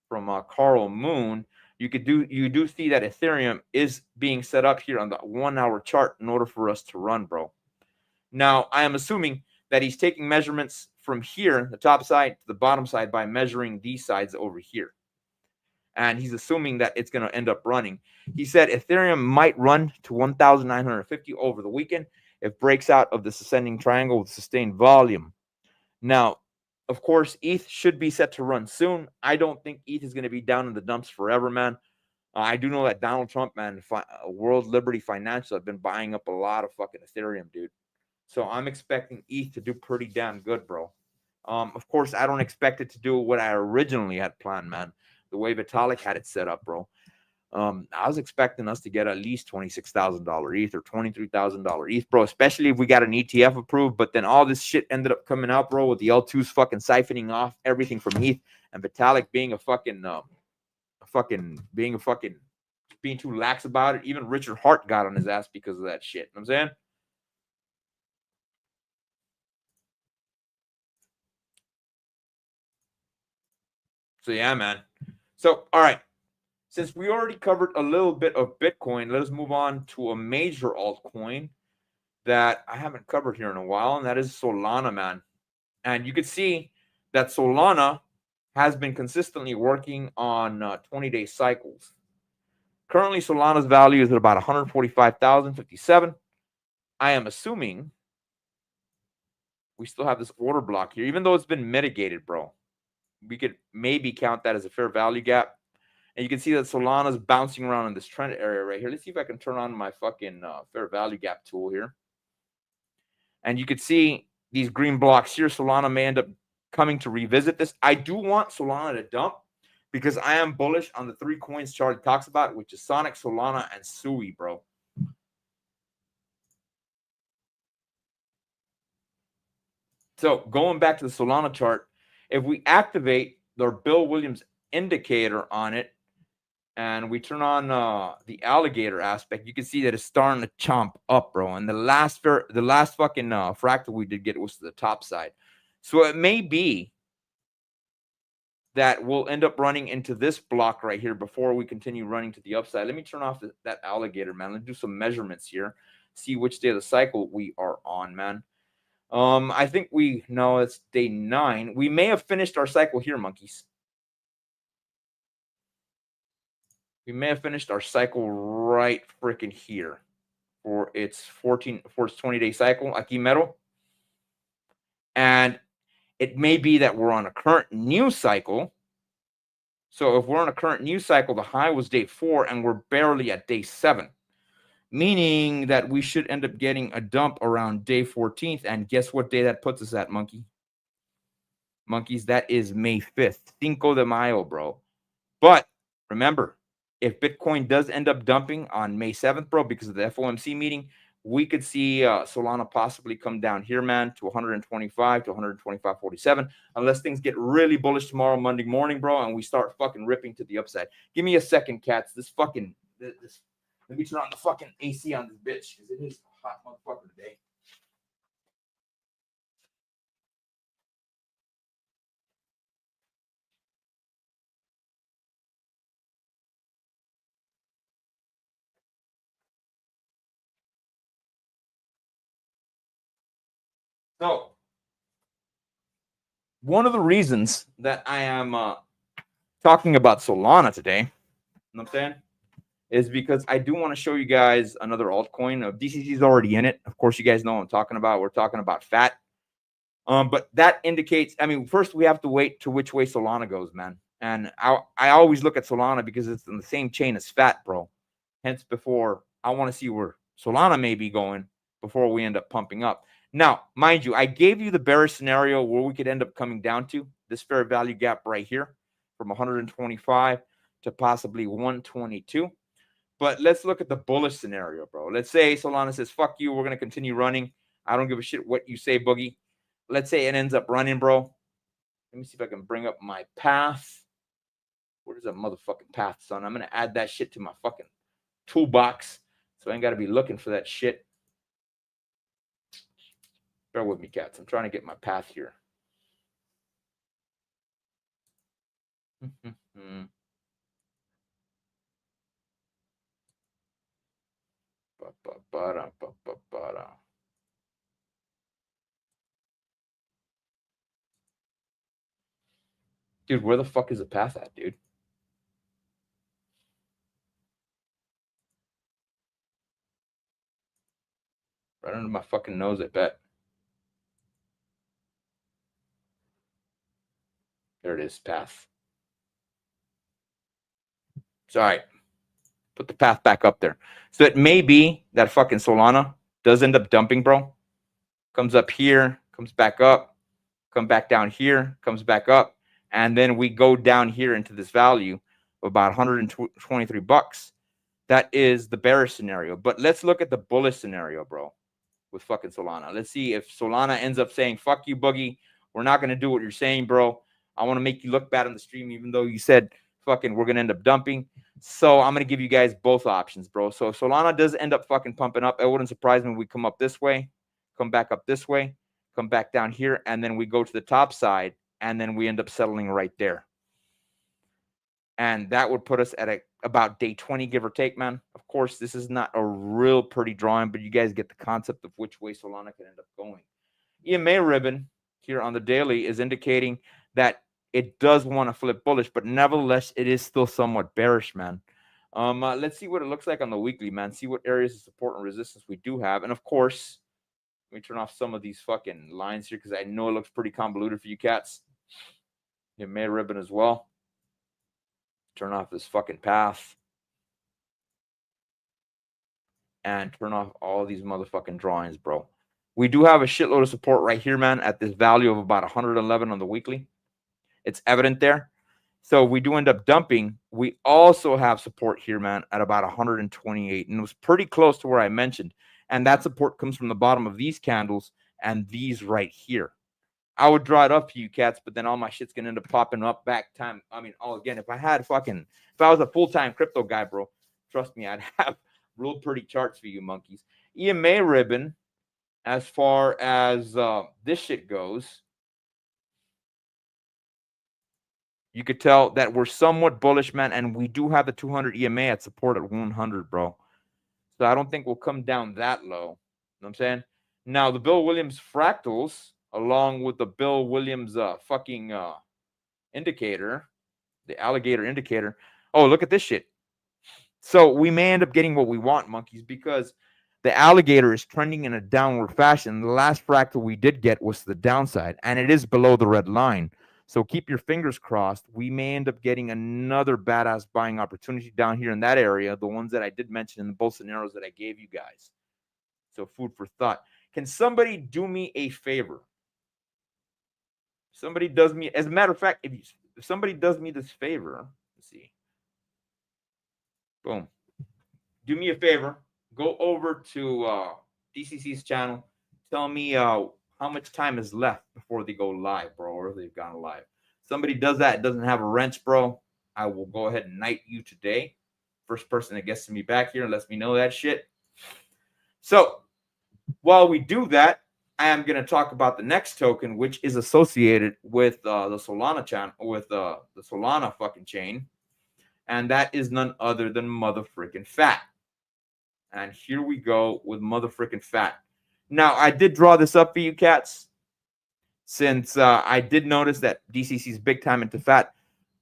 Speaker 1: from Carl Moon. You do see that Ethereum is being set up here on the 1 hour chart in order for us to run, bro. Now, I am assuming that he's taking measurements from here, the top side to the bottom side, by measuring these sides over here. And he's assuming that it's going to end up running. He said Ethereum might run to 1,950 over the weekend if breaks out of this ascending triangle with sustained volume. Now, of course, ETH should be set to run soon. I don't think ETH is going to be down in the dumps forever, man. I do know that Donald Trump, man, World Liberty Financial have been buying up a lot of fucking Ethereum, dude. So I'm expecting ETH to do pretty damn good, bro. Of course, I don't expect it to do what I originally had planned, man. The way Vitalik had it set up, bro. I was expecting us to get at least $26,000 ETH or $23,000 ETH, bro, especially if we got an ETF approved. But then all this shit ended up coming out, bro, with the L2s fucking siphoning off everything from ETH and Vitalik being being too lax about it. Even Richard Hart got on his ass because of that shit. You know what I'm saying? So yeah, man. So, all right. Since we already covered a little bit of Bitcoin, let us move on to a major altcoin that I haven't covered here in a while, and that is Solana, man. And you can see that Solana has been consistently working on 20-day cycles. Currently, Solana's value is at about 145,057. I am assuming we still have this order block here, even though it's been mitigated, bro. We could maybe count that as a fair value gap. And you can see that Solana's bouncing around in this trend area right here. Let's see if I can turn on my fucking fair value gap tool here. And you can see these green blocks here. Solana may end up coming to revisit this. I do want Solana to dump because I am bullish on the 3 coins Charlie talks about, which is Sonic, Solana, and Sui, bro. So going back to the Solana chart, if we activate the Bill Williams indicator on it, and we turn on the alligator aspect, you can see that it's starting to chomp up, bro. And the last fucking fractal we did get was to the top side. So it may be that we'll end up running into this block right here before we continue running to the upside. Let me turn off that alligator, man. Let's do some measurements here. See which day of the cycle we are on, man. I think it's day 9. We may have finished our cycle here, monkeys. We may have finished our cycle right freaking here for its 20-day cycle, aquí mero. And it may be that we're on a current new cycle So if we're on a current news cycle, the high was day 4 and we're barely at day 7, meaning that we should end up getting a dump around day 14th. And guess what day that puts us at, monkeys? That is May 5th, Cinco de Mayo, bro. But remember, if Bitcoin does end up dumping on May 7th, bro, because of the FOMC meeting, we could see Solana possibly come down here, man, to 125 to 125.47, unless things get really bullish tomorrow, Monday morning, bro, and we start fucking ripping to the upside. Give me a second, cats. Let me turn on the fucking AC on this bitch, because it is a hot motherfucker today. So, one of the reasons that I am talking about Solana today, you know what I'm saying, is because I do want to show you guys another altcoin. DCC is already in it. Of course, you guys know what I'm talking about. We're talking about FAT. But that indicates, I mean, first we have to wait to which way Solana goes, man. And I always look at Solana because it's in the same chain as FAT, bro. Hence, before I want to see where Solana may be going before we end up pumping up. Now, mind you, I gave you the bearish scenario where we could end up coming down to this fair value gap right here from 125 to possibly 122. But let's look at the bullish scenario, bro. Let's say Solana says, fuck you, we're going to continue running. I don't give a shit what you say, Boogie. Let's say it ends up running, bro. Let me see if I can bring up my path. Where's that motherfucking path, son? I'm going to add that shit to my fucking toolbox, so I ain't got to be looking for that shit. Bear with me, cats. I'm trying to get my path here. Dude, where the fuck is the path at, dude? Right under my fucking nose, I bet. There it is, path. It's all right. Put the path back up there. So it may be that fucking Solana does end up dumping, bro. Comes up here, comes back up, come back down here, comes back up, and then we go down here into this value of about 123 bucks. That is the bearish scenario. But let's look at the bullish scenario, bro, with fucking Solana. Let's see if Solana ends up saying, fuck you, Boogie. We're not going to do what you're saying, bro. I want to make you look bad on the stream, even though you said fucking we're going to end up dumping. So I'm going to give you guys both options, bro. So if Solana does end up fucking pumping up, it wouldn't surprise me if we come up this way, come back up this way, come back down here, and then we go to the top side, and then we end up settling right there. And that would put us at about day 20, give or take, man. Of course, this is not a real pretty drawing, but you guys get the concept of which way Solana can end up going. EMA ribbon here on the daily is indicating that it does want to flip bullish, but nevertheless, it is still somewhat bearish, man. Let's see what it looks like on the weekly, man. See what areas of support and resistance we do have. And of course, let me turn off some of these fucking lines here because I know it looks pretty convoluted for you cats. EMA ribbon as well. Turn off this fucking path. And turn off all these motherfucking drawings, bro. We do have a shitload of support right here, man, at this value of about 111 on the weekly. It's evident there. So we do end up dumping. We also have support here, man, at about 128. And it was pretty close to where I mentioned. And that support comes from the bottom of these candles and these right here. I would draw it up for you cats, but then all my shit's going to end up popping up back time. I mean, again, if I was a full-time crypto guy, bro, trust me, I'd have real pretty charts for you monkeys. EMA ribbon, as far as this shit goes, you could tell that we're somewhat bullish, man, and we do have the 200 EMA at support at 100, bro. So I don't think we'll come down that low. You know what I'm saying? Now, the Bill Williams fractals, along with the Bill Williams indicator, the alligator indicator. Oh, look at this shit. So we may end up getting what we want, monkeys, because the alligator is trending in a downward fashion. The last fractal we did get was the downside, and it is below the red line. So keep your fingers crossed. We may end up getting another badass buying opportunity down here in that area, the ones that I did mention in both scenarios that I gave you guys. So food for thought. Can somebody do me a favor? Somebody does me, as a matter of fact, if somebody does me this favor, let's see. Boom. Do me a favor. Go over to DCC's channel. Tell me how much time is left before they go live, bro, or if they've gone live. Somebody does that, doesn't have a wrench, bro, I will go ahead and knight you today. First person that gets to me back here and lets me know that shit. So while we do that, I am going to talk about the next token, which is associated with the Solana channel, with the Solana fucking chain. And that is none other than motherfrickin' fat. And here we go with motherfrickin' fat. Now, I did draw this up for you cats, since I did notice that DCC's big time into fat.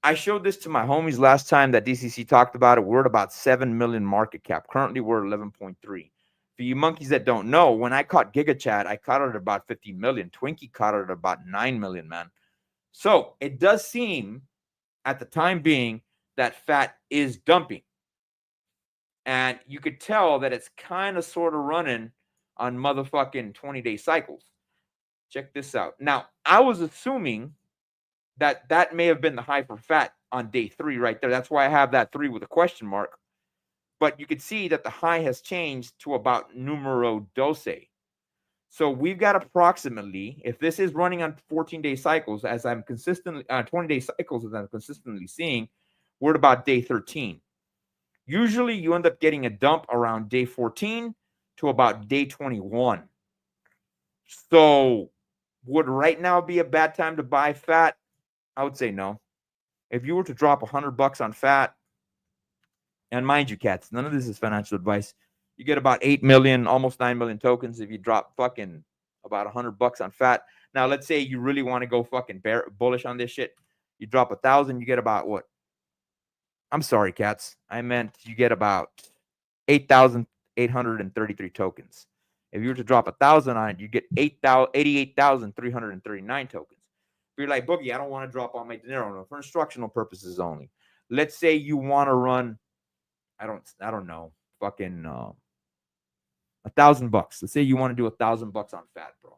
Speaker 1: I showed this to my homies last time that DCC talked about it. We're at about 7 million market cap. Currently, we're at 11.3. For you monkeys that don't know, when I caught GigaChat, I caught it at about 50 million. Twinkie caught it at about 9 million, man. So it does seem, at the time being, that fat is dumping. And you could tell that it's kind of sort of running on motherfucking 20-day cycles. Check this out. Now, I was assuming that that may have been the high for fat on day 3 right there. That's why I have that 3 with a question mark. But you could see that the high has changed to about numero 12. So we've got approximately, if this is running on 14-day cycles, as I'm consistently, 20-day cycles as I'm consistently seeing, we're at about day 13. Usually you end up getting a dump around day 14 to about day 21. So would right now be a bad time to buy fat? I would say no. If you were to drop $100 on fat, and mind you, cats, none of this is financial advice. You get about 8 million, almost 9 million tokens if you drop fucking about $100 on fat. Now, let's say you really want to go fucking bullish on this shit. You drop 1,000, you get about what? I'm sorry, cats. I meant you get about 8,833 tokens. If you were to drop 1,000 on it, you get 88,339 tokens. If you're like, Boogie, I don't want to drop all my dinero, no, for instructional purposes only. Let's say you want to run, I don't know, fucking $1,000. Let's say you want to do $1,000 on fat, bro.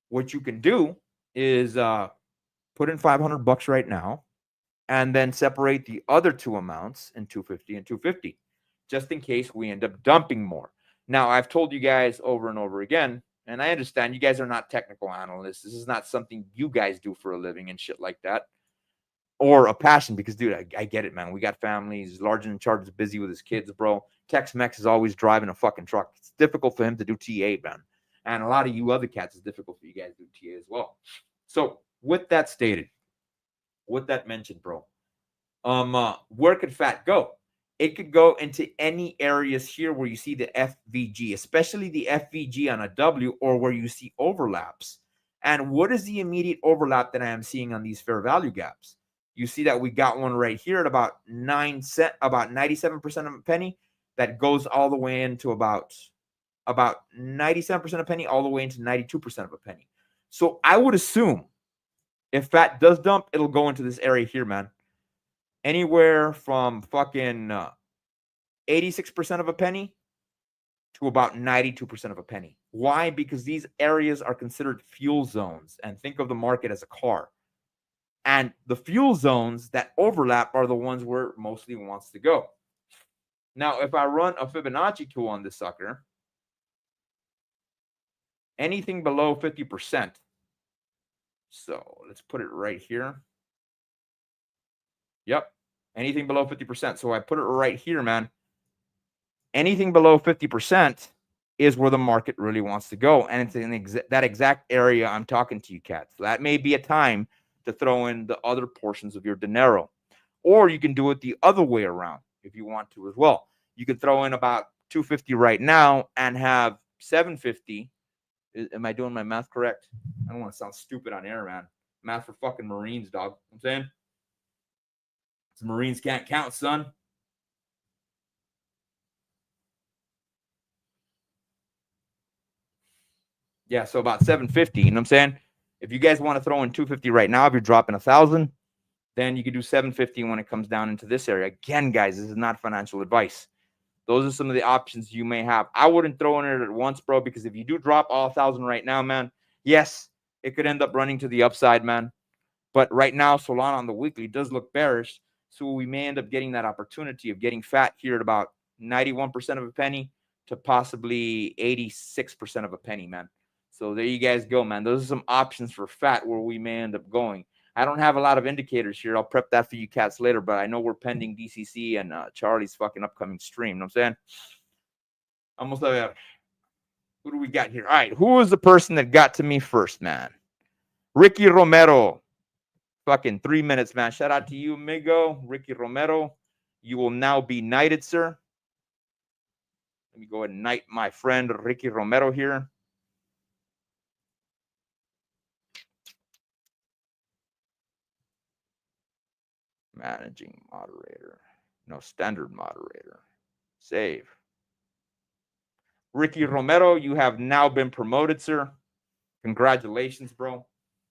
Speaker 1: What you can do is put in $500 right now, and then separate the other two amounts in 250 and 250, just in case we end up dumping more. Now, I've told you guys over and over again, and I understand you guys are not technical analysts. This is not something you guys do for a living and shit like that, or a passion, because, dude, I get it, man. We got families. Large in charge is busy with his kids, bro. Tex-Mex is always driving a fucking truck. It's difficult for him to do TA, man. And a lot of you other cats, it's difficult for you guys to do TA as well. So with that stated, with that mentioned, bro, where could fat go? It could go into any areas here where you see the FVG, especially the FVG on a W, or where you see overlaps. And what is the immediate overlap that I am seeing on these fair value gaps? You see that we got one right here at about 9 cents, about 97% of a penny, that goes all the way into about 97% of a penny, all the way into 92% of a penny. So I would assume if fat does dump, it'll go into this area here, man. Anywhere from fucking 86% of a penny to about 92% of a penny. Why? Because these areas are considered fuel zones. And think of the market as a car. And the fuel zones that overlap are the ones where it mostly wants to go. Now, if I run a Fibonacci tool on this sucker, anything below 50%. So let's put it right here. Yep. Anything below 50%. So I put it right here, man. Anything below 50% is where the market really wants to go. And it's in that exact area I'm talking to you, cats. So that may be a time to throw in the other portions of your dinero. Or you can do it the other way around if you want to as well. You can throw in about 250 right now and have 750. Am I doing my math correct? I don't want to sound stupid on air, man. Math for fucking Marines, dog. You know what I'm saying? Marines can't count, son. Yeah, so about 750, you know what I'm saying? If you guys want to throw in 250 right now, if you're dropping 1,000, then you could do 750 when it comes down into this area. Again, guys, this is not financial advice. Those are some of the options you may have. I wouldn't throw in it at once, bro, because if you do drop all 1,000 right now, man, yes, it could end up running to the upside, man. But right now, Solana on the weekly does look bearish. So we may end up getting that opportunity of getting fat here at about 91% of a penny to possibly 86% of a penny, man. So there you guys go, man. Those are some options for fat where we may end up going. I don't have a lot of indicators here. I'll prep that for you cats later, but I know we're pending DCC and Charlie's fucking upcoming stream. You know what I'm saying? Almost there. Who do we got here? All right. Who was the person that got to me first, man? Ricky Romero. Fucking 3 minutes, man. Shout out to you, amigo. Ricky Romero. You will now be knighted, sir. Let me go ahead and knight my friend Ricky Romero here. Managing moderator. No, standard moderator. Save. Ricky Romero, you have now been promoted, sir. Congratulations, bro.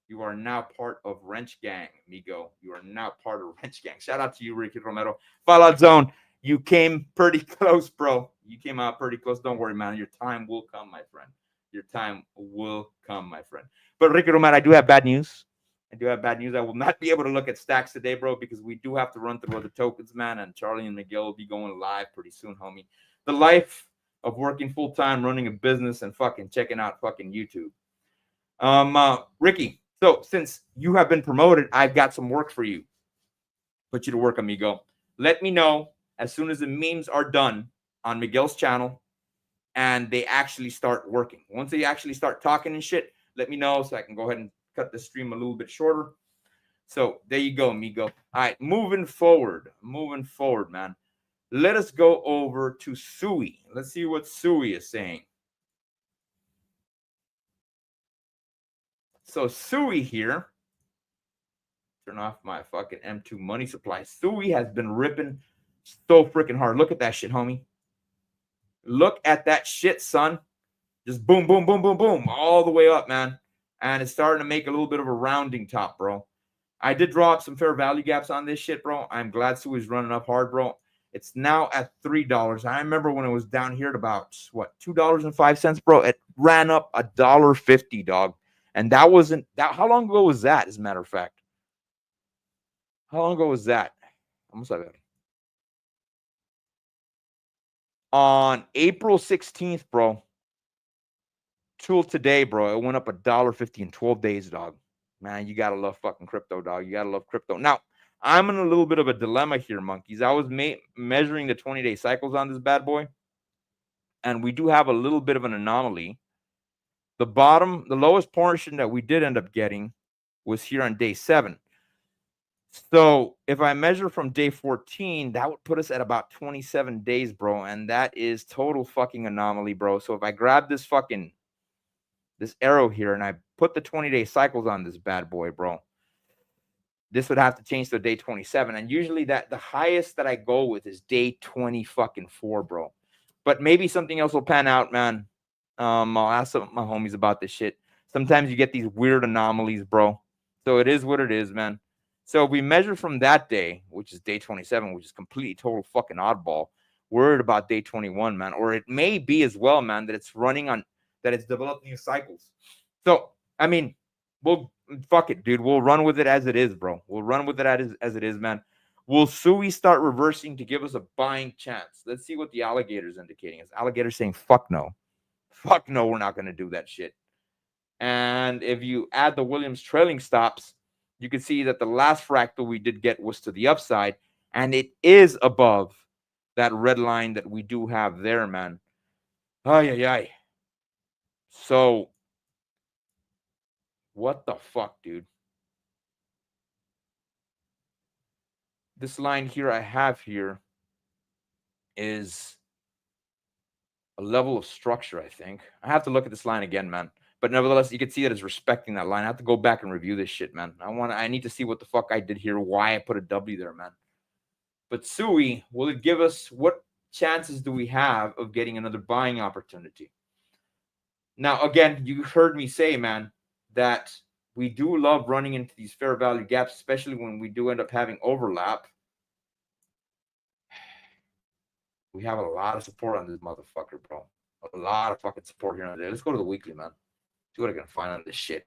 Speaker 1: You are now part of Wrench Gang, amigo. You are now part of Wrench Gang. Shout out to you, Ricky Romero. Fallout Zone, you came pretty close, bro. You came out pretty close. Don't worry, man. Your time will come, my friend. Your time will come, my friend. But Ricky Romero, I do have bad news. I will not be able to look at stacks today, bro, because we do have to run through other tokens, man. And Charlie and Miguel will be going live pretty soon, homie. The life of working full-time, running a business, and fucking checking out fucking YouTube. Ricky, so since you have been promoted, I've got some work for you. Put you to work, amigo. Let me know as soon as the memes are done on Miguel's channel and they actually start working. Once they actually start talking and shit, let me know so I can go ahead and cut the stream a little bit shorter. So there you go, amigo. All right, moving forward, man. Let us go over to Sui. Let's see what Sui is saying. So Sui here, turn off my fucking M2 money supply. Sui has been ripping so freaking hard. Look at that shit, homie. Look at that shit, son. Just boom, boom, boom, boom, boom, all the way up, man. And it's starting to make a little bit of a rounding top, bro. I did draw up some fair value gaps on this shit, bro. I'm glad Sui's running up hard, bro. It's now at $3. I remember when it was down here at about, what, $2.05, bro. It ran up $1.50, dog. And that wasn't that. How long ago was that, as a matter of fact? How long ago was that? Almost like that. On April 16th, bro. Till today, bro, it went up $1.50 in 12 days, dog. Man, you gotta love fucking crypto, dog. You gotta love crypto. Now, I'm in a little bit of a dilemma here, monkeys. I was measuring the 20-day cycles on this bad boy, and we do have a little bit of an anomaly. The lowest portion that we did end up getting was here on day 7. So if I measure from day 14, that would put us at about 27 days, bro. And that is total fucking anomaly, bro. So if I grab this arrow here and I put the 20-day cycles on this bad boy, bro, this would have to change to day 27. And usually the highest that I go with is day 24, bro. But maybe something else will pan out, man. I'll ask some of my homies about this shit. Sometimes you get these weird anomalies, bro. So it is what it is, man. So if we measure from that day, which is day 27, which is completely total fucking oddball, we're at about day 21, man. Or it may be as well, man, that it's developed new cycles. So, I mean, fuck it, dude. We'll run with it as it is, bro. We'll run with it as it is, man. Will Sui start reversing to give us a buying chance? Let's see what the alligator's indicating. Is alligator saying fuck no? Fuck no, we're not going to do that shit. And if you add the Williams trailing stops, you can see that the last fractal we did get was to the upside, and it is above that red line that we do have there, man. Ay. So, what the fuck, dude? This line here I have here is a level of structure, I think. I have to look at this line again, man. But nevertheless, you can see that it's respecting that line. I have to go back and review this shit, man. I need to see what the fuck I did here, why I put a W there, man. But Sui, will it give us, what chances do we have of getting another buying opportunity? Now, again, you heard me say, man, that we do love running into these fair value gaps, especially when we do end up having overlap. We have a lot of support on this motherfucker, bro. A lot of fucking support here on the day. Let's go to the weekly, man. See what I can find on this shit.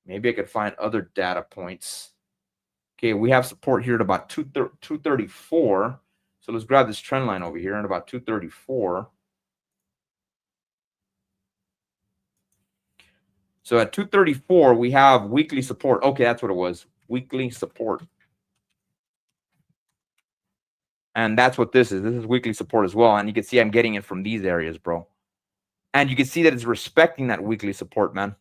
Speaker 1: Maybe I could find other data points. Okay, we have support here at about 234. So let's grab this trend line over here at about 234. So at 234, we have weekly support. Okay, that's what it was. Weekly support. And that's what this is. This is weekly support as well. And you can see I'm getting it from these areas, bro. And you can see that it's respecting that weekly support, man.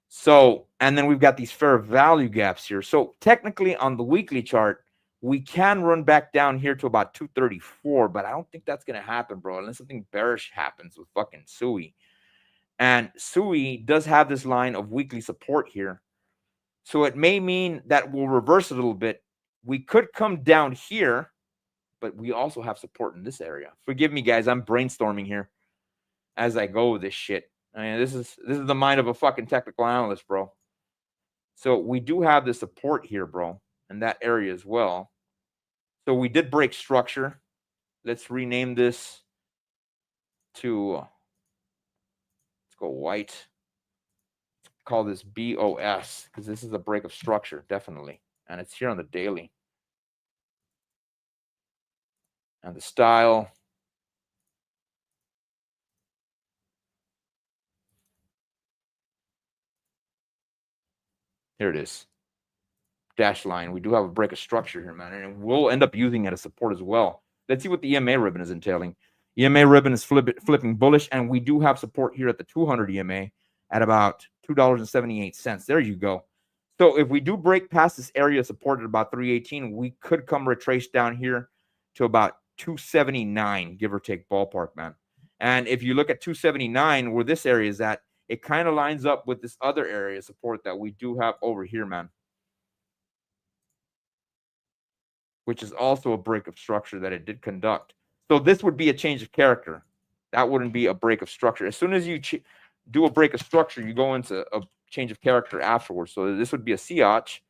Speaker 1: So, and then we've got these fair value gaps here. So technically on the weekly chart, we can run back down here to about 234, but I don't think that's going to happen, bro, unless something bearish happens with fucking SUI. And SUI does have this line of weekly support here. So it may mean that we'll reverse a little bit. We could come down here, but we also have support in this area. Forgive me, guys. I'm brainstorming here as I go with this shit. I mean, this is the mind of a fucking technical analyst, bro. So we do have the support here, bro, in that area as well. So we did break structure. Let's rename this to, let's go white. Let's call this BOS because this is a break of structure, definitely. And it's here on the daily. And the style. Here it is. Dash line. We do have a break of structure here, man. And we'll end up using it as support as well. Let's see what the EMA ribbon is entailing. EMA ribbon is flipping bullish, and we do have support here at the 200 EMA at about $2.78. There you go. So if we do break past this area of support at about 318, we could come retrace down here to about 279, give or take ballpark, man. And if you look at 279, where this area is at, it kind of lines up with this other area of support that we do have over here, man. Which is also a break of structure that it did conduct. So this would be a change of character. That wouldn't be a break of structure. As soon as you do a break of structure, you go into a change of character afterwards. So this would be a COTCH,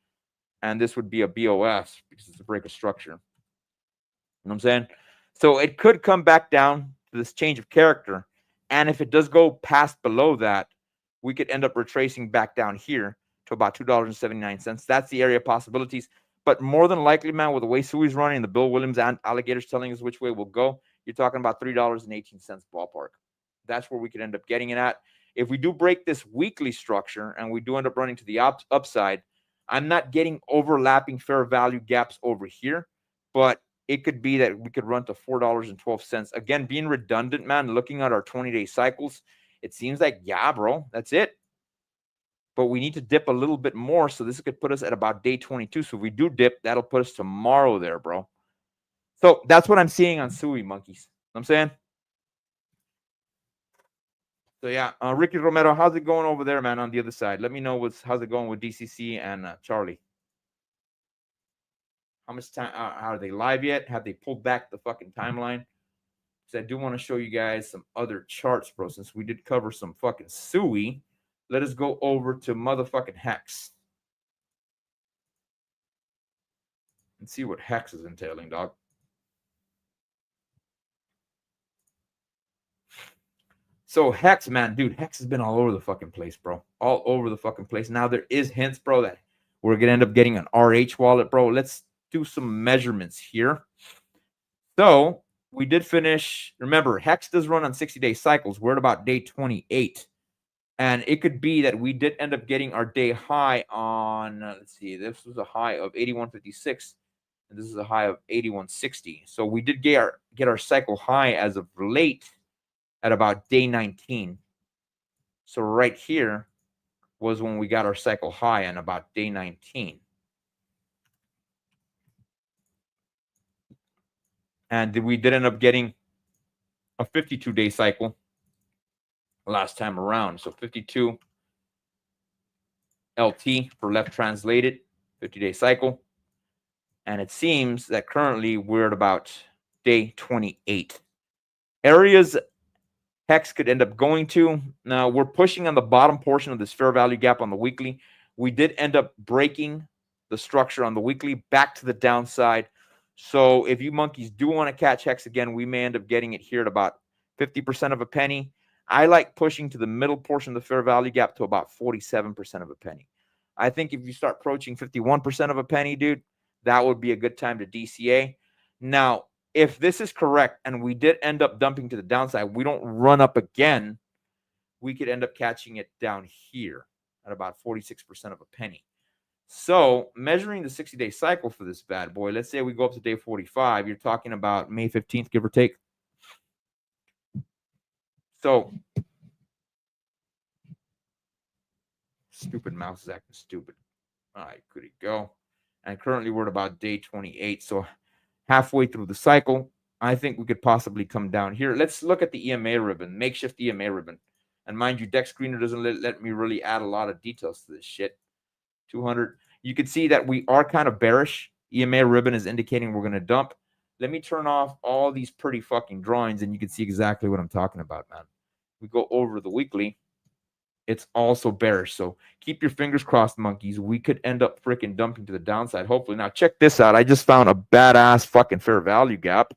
Speaker 1: and this would be a BOS because it's a break of structure. You know what I'm saying? So it could come back down to this change of character. And if it does go past below that, we could end up retracing back down here to about $2.79. That's the area of possibilities. But more than likely, man, with the way SUI's running, the Bill Williams and alligators telling us which way we'll go, you're talking about $3.18 ballpark. That's where we could end up getting it at. If we do break this weekly structure and we do end up running to the upside, I'm not getting overlapping fair value gaps over here, but it could be that we could run to $4.12. Again, being redundant, man, looking at our 20-day cycles, it seems like, yeah, bro, that's it. But we need to dip a little bit more. So this could put us at about day 22. So if we do dip, that'll put us tomorrow there, bro. So that's what I'm seeing on SUI, monkeys. You know what I'm saying? So yeah, Ricky Romero, how's it going over there, man, on the other side? Let me know how's it going with DCC and Charlie. How much time are they live yet? Have they pulled back the fucking timeline? Because I do want to show you guys some other charts, bro. Since we did cover some fucking SUI, let us go over to motherfucking Hex and see what Hex is entailing, dog. So Hex, man, dude, Hex has been all over the fucking place, bro. All over the fucking place. Now there is hints, bro, that we're gonna end up getting an RH wallet, bro. Let's do some measurements here. So we did finish. Remember, Hex does run on 60-day cycles. We're at about day 28. And it could be that we did end up getting our day high on, let's see, this was a high of 81.56. And this is a high of 81.60. So we did get our cycle high as of late at about day 19. So right here was when we got our cycle high on about day 19. And we did end up getting a 52-day cycle last time around. So 52 LT for left translated, 50-day cycle. And it seems that currently we're at about day 28. Areas Hex could end up going to. Now, we're pushing on the bottom portion of this fair value gap on the weekly. We did end up breaking the structure on the weekly back to the downside. So if you monkeys do want to catch Hex again, we may end up getting it here at about 50% of a penny. I like pushing to the middle portion of the fair value gap to about 47% of a penny. I think if you start approaching 51% of a penny, dude, that would be a good time to DCA. Now, if this is correct and we did end up dumping to the downside, we don't run up again, we could end up catching it down here at about 46% of a penny. So measuring the 60-day cycle for this bad boy, let's say we go up to day 45, you're talking about May 15th, give or take. So stupid mouse is acting stupid. All right, could it go? And currently we're at about day 28. So halfway through the cycle, I think we could possibly come down here. Let's look at the EMA ribbon, makeshift EMA ribbon. And mind you, Deck Screener doesn't let me really add a lot of details to this shit. 200. You can see that we are kind of bearish. EMA ribbon is indicating we're going to dump. Let me turn off all these pretty fucking drawings and you can see exactly what I'm talking about, man. We go over the weekly. It's also bearish. So keep your fingers crossed, monkeys. We could end up freaking dumping to the downside, hopefully. Now, check this out. I just found a badass fucking fair value gap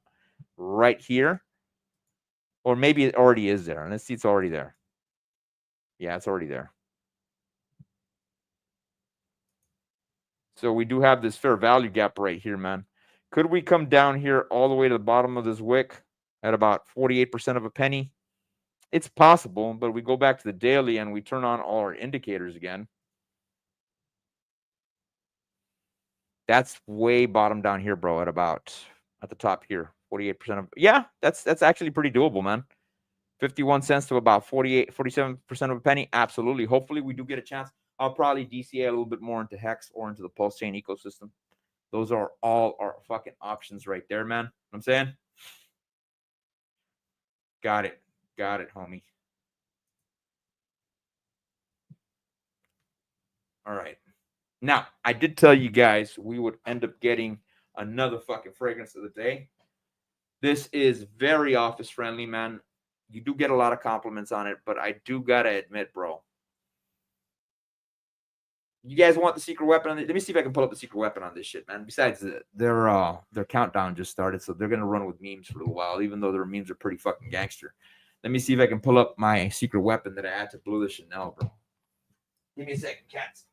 Speaker 1: right here. Or maybe it already is there. Let's see, it's already there. Yeah, it's already there. So we do have this fair value gap right here, man. Could we come down here all the way to the bottom of this wick at about 48% of a penny? It's possible, but we go back to the daily and we turn on all our indicators again. That's way bottom down here, bro, at the top here, 48% of, yeah, that's actually pretty doable, man. 51 cents to about 47% of a penny. Absolutely. Hopefully we do get a chance. I'll probably DCA a little bit more into Hex or into the Pulse Chain ecosystem. Those are all our fucking options right there, man. You know what I'm saying? Got it. Got it, homie. All right. Now, I did tell you guys we would end up getting another fucking fragrance of the day. This is very office friendly, man. You do get a lot of compliments on it, but I do got to admit, bro. You guys want the secret weapon on it? Let me see if I can pull up the secret weapon on this shit, man. Besides, their countdown just started, so they're going to run with memes for a little while, even though their memes are pretty fucking gangster. Let me see if I can pull up my secret weapon that I add to Blue the Chanel, bro. Give me a second, cats.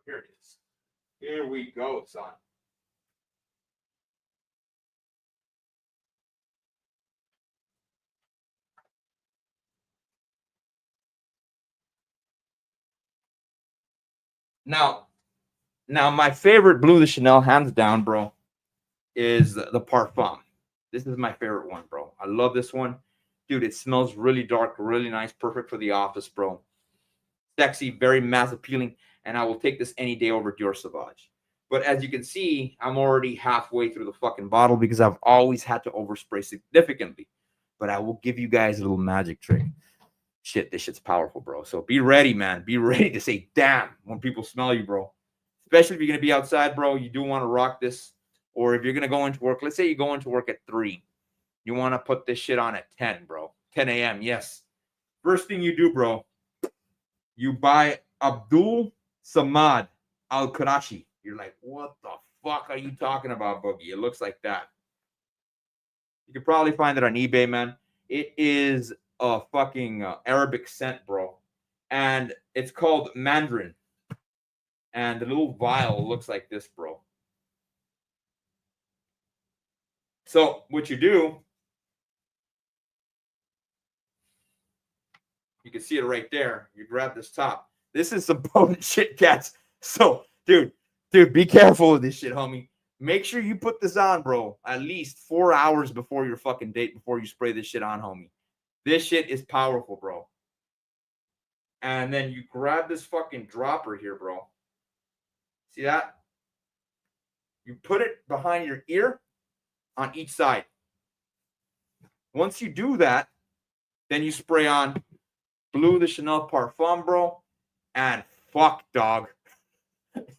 Speaker 1: Here it is. Here we go, son. Now my favorite Blue the Chanel, hands down, bro, is the Parfum. This is my favorite one, bro. I love this one. Dude, it smells really dark, really nice, perfect for the office, bro. Sexy, very mass appealing, and I will take this any day over Dior Sauvage. But as you can see, I'm already halfway through the fucking bottle because I've always had to overspray significantly. But I will give you guys a little magic trick. Shit, this shit's powerful, bro. So be ready, man. Be ready to say, damn, when people smell you, bro. Especially if you're going to be outside, bro. You do want to rock this. Or if you're going to go into work, let's say you go into work at 3. You want to put this shit on at 10, bro. 10 a.m., yes. First thing you do, bro, you buy Abdul Samad Al-Qurashi. You're like, what the fuck are you talking about, Boogie? It looks like that. You could probably find it on eBay, man. It is a fucking Arabic scent, bro. And it's called Mandarin. And the little vial looks like this, bro. So what you do, you can see it right there. You grab this top. This is some potent shit, cats. So, dude, be careful with this shit, homie. Make sure you put this on, bro, at least 4 hours before your fucking date, before you spray this shit on, homie. This shit is powerful, bro. And then you grab this fucking dropper here, bro. See that? You put it behind your ear on each side. Once you do that, then you spray on Blue the Chanel Parfum, bro. And fuck, dog.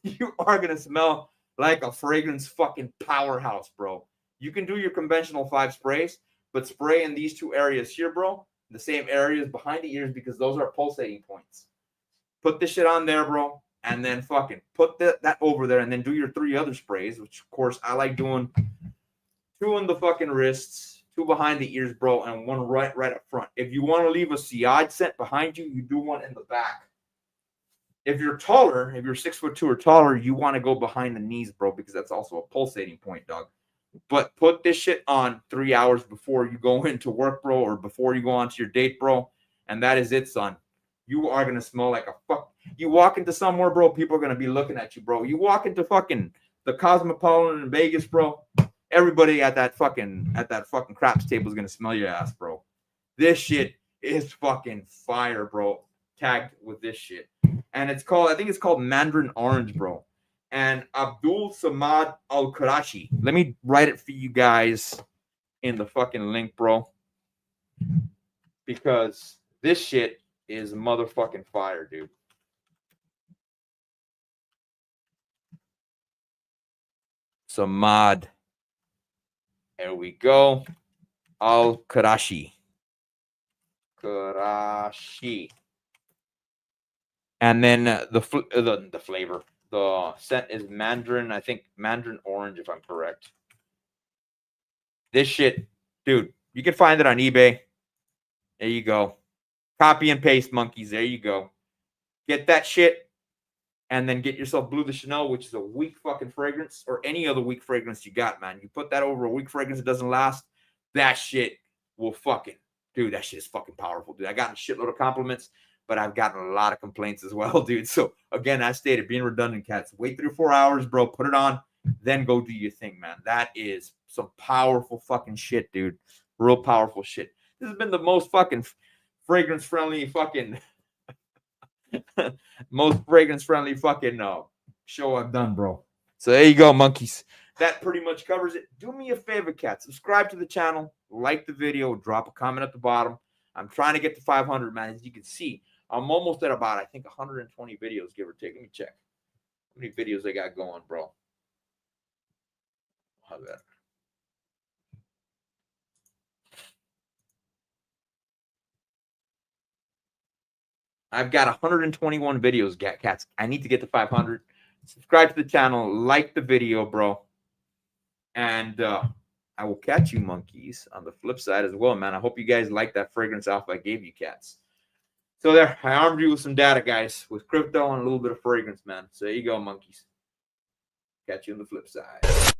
Speaker 1: You are going to smell like a fragrance fucking powerhouse, bro. You can do your conventional 5 sprays, but spray in these 2 areas here, bro. The same areas behind the ears because those are pulsating points. Put this shit on there, bro. And then fucking put that over there and then do your 3 other sprays, which, of course, I like doing 2 on the fucking wrists, 2 behind the ears, bro, and 1 right up front. If you want to leave a Siad scent behind you, you do 1 in the back. If you're taller, if you're 6'2" or taller, you want to go behind the knees, bro, because that's also a pulsating point, dog. But put this shit on 3 hours before you go into work, bro, or before you go on to your date, bro. And that is it, son. You are going to smell like a fuck. You walk into somewhere, bro, people are going to be looking at you, bro. You walk into fucking the Cosmopolitan in Vegas, bro. Everybody at that fucking craps table is going to smell your ass, bro. This shit is fucking fire, bro. Tagged with this shit. And it's called, I think it's called Mandarin Orange, bro. And Abdul Samad Al-Qurashi. Let me write it for you guys in the fucking link, bro. Because this shit is motherfucking fire, dude. Samad. There we go. Al-Qurashi. Qurashi. And then the flavor. The scent is Mandarin, I think Mandarin Orange, if I'm correct. This shit, dude, you can find it on eBay. There you go. Copy and paste, monkeys. There you go. Get that shit, and then get yourself Blue the Chanel, which is a weak fucking fragrance, or any other weak fragrance you got, man. You put that over a weak fragrance that doesn't last, that shit will fucking, dude, that shit is fucking powerful, dude. I got a shitload of compliments, but I've gotten a lot of complaints as well, dude. So, again, I stated, being redundant, cats. Wait 3 or 4 hours, bro. Put it on. Then go do your thing, man. That is some powerful fucking shit, dude. Real powerful shit. This has been the most fucking fragrance-friendly fucking... most fragrance-friendly fucking show I've done, bro. So, there you go, monkeys. That pretty much covers it. Do me a favor, cats. Subscribe to the channel. Like the video. Drop a comment at the bottom. I'm trying to get to 500, man. As you can see, I'm almost at about, I think, 120 videos, give or take. Let me check how many videos I got going, bro. How about that? I've got 121 videos, cats. I need to get to 500. Subscribe to the channel. Like the video, bro. And I will catch you, monkeys, on the flip side as well, man. I hope you guys like that fragrance alpha I gave you, cats. So there, I armed you with some data, guys, with crypto and a little bit of fragrance, man. So there you go, monkeys. Catch you on the flip side.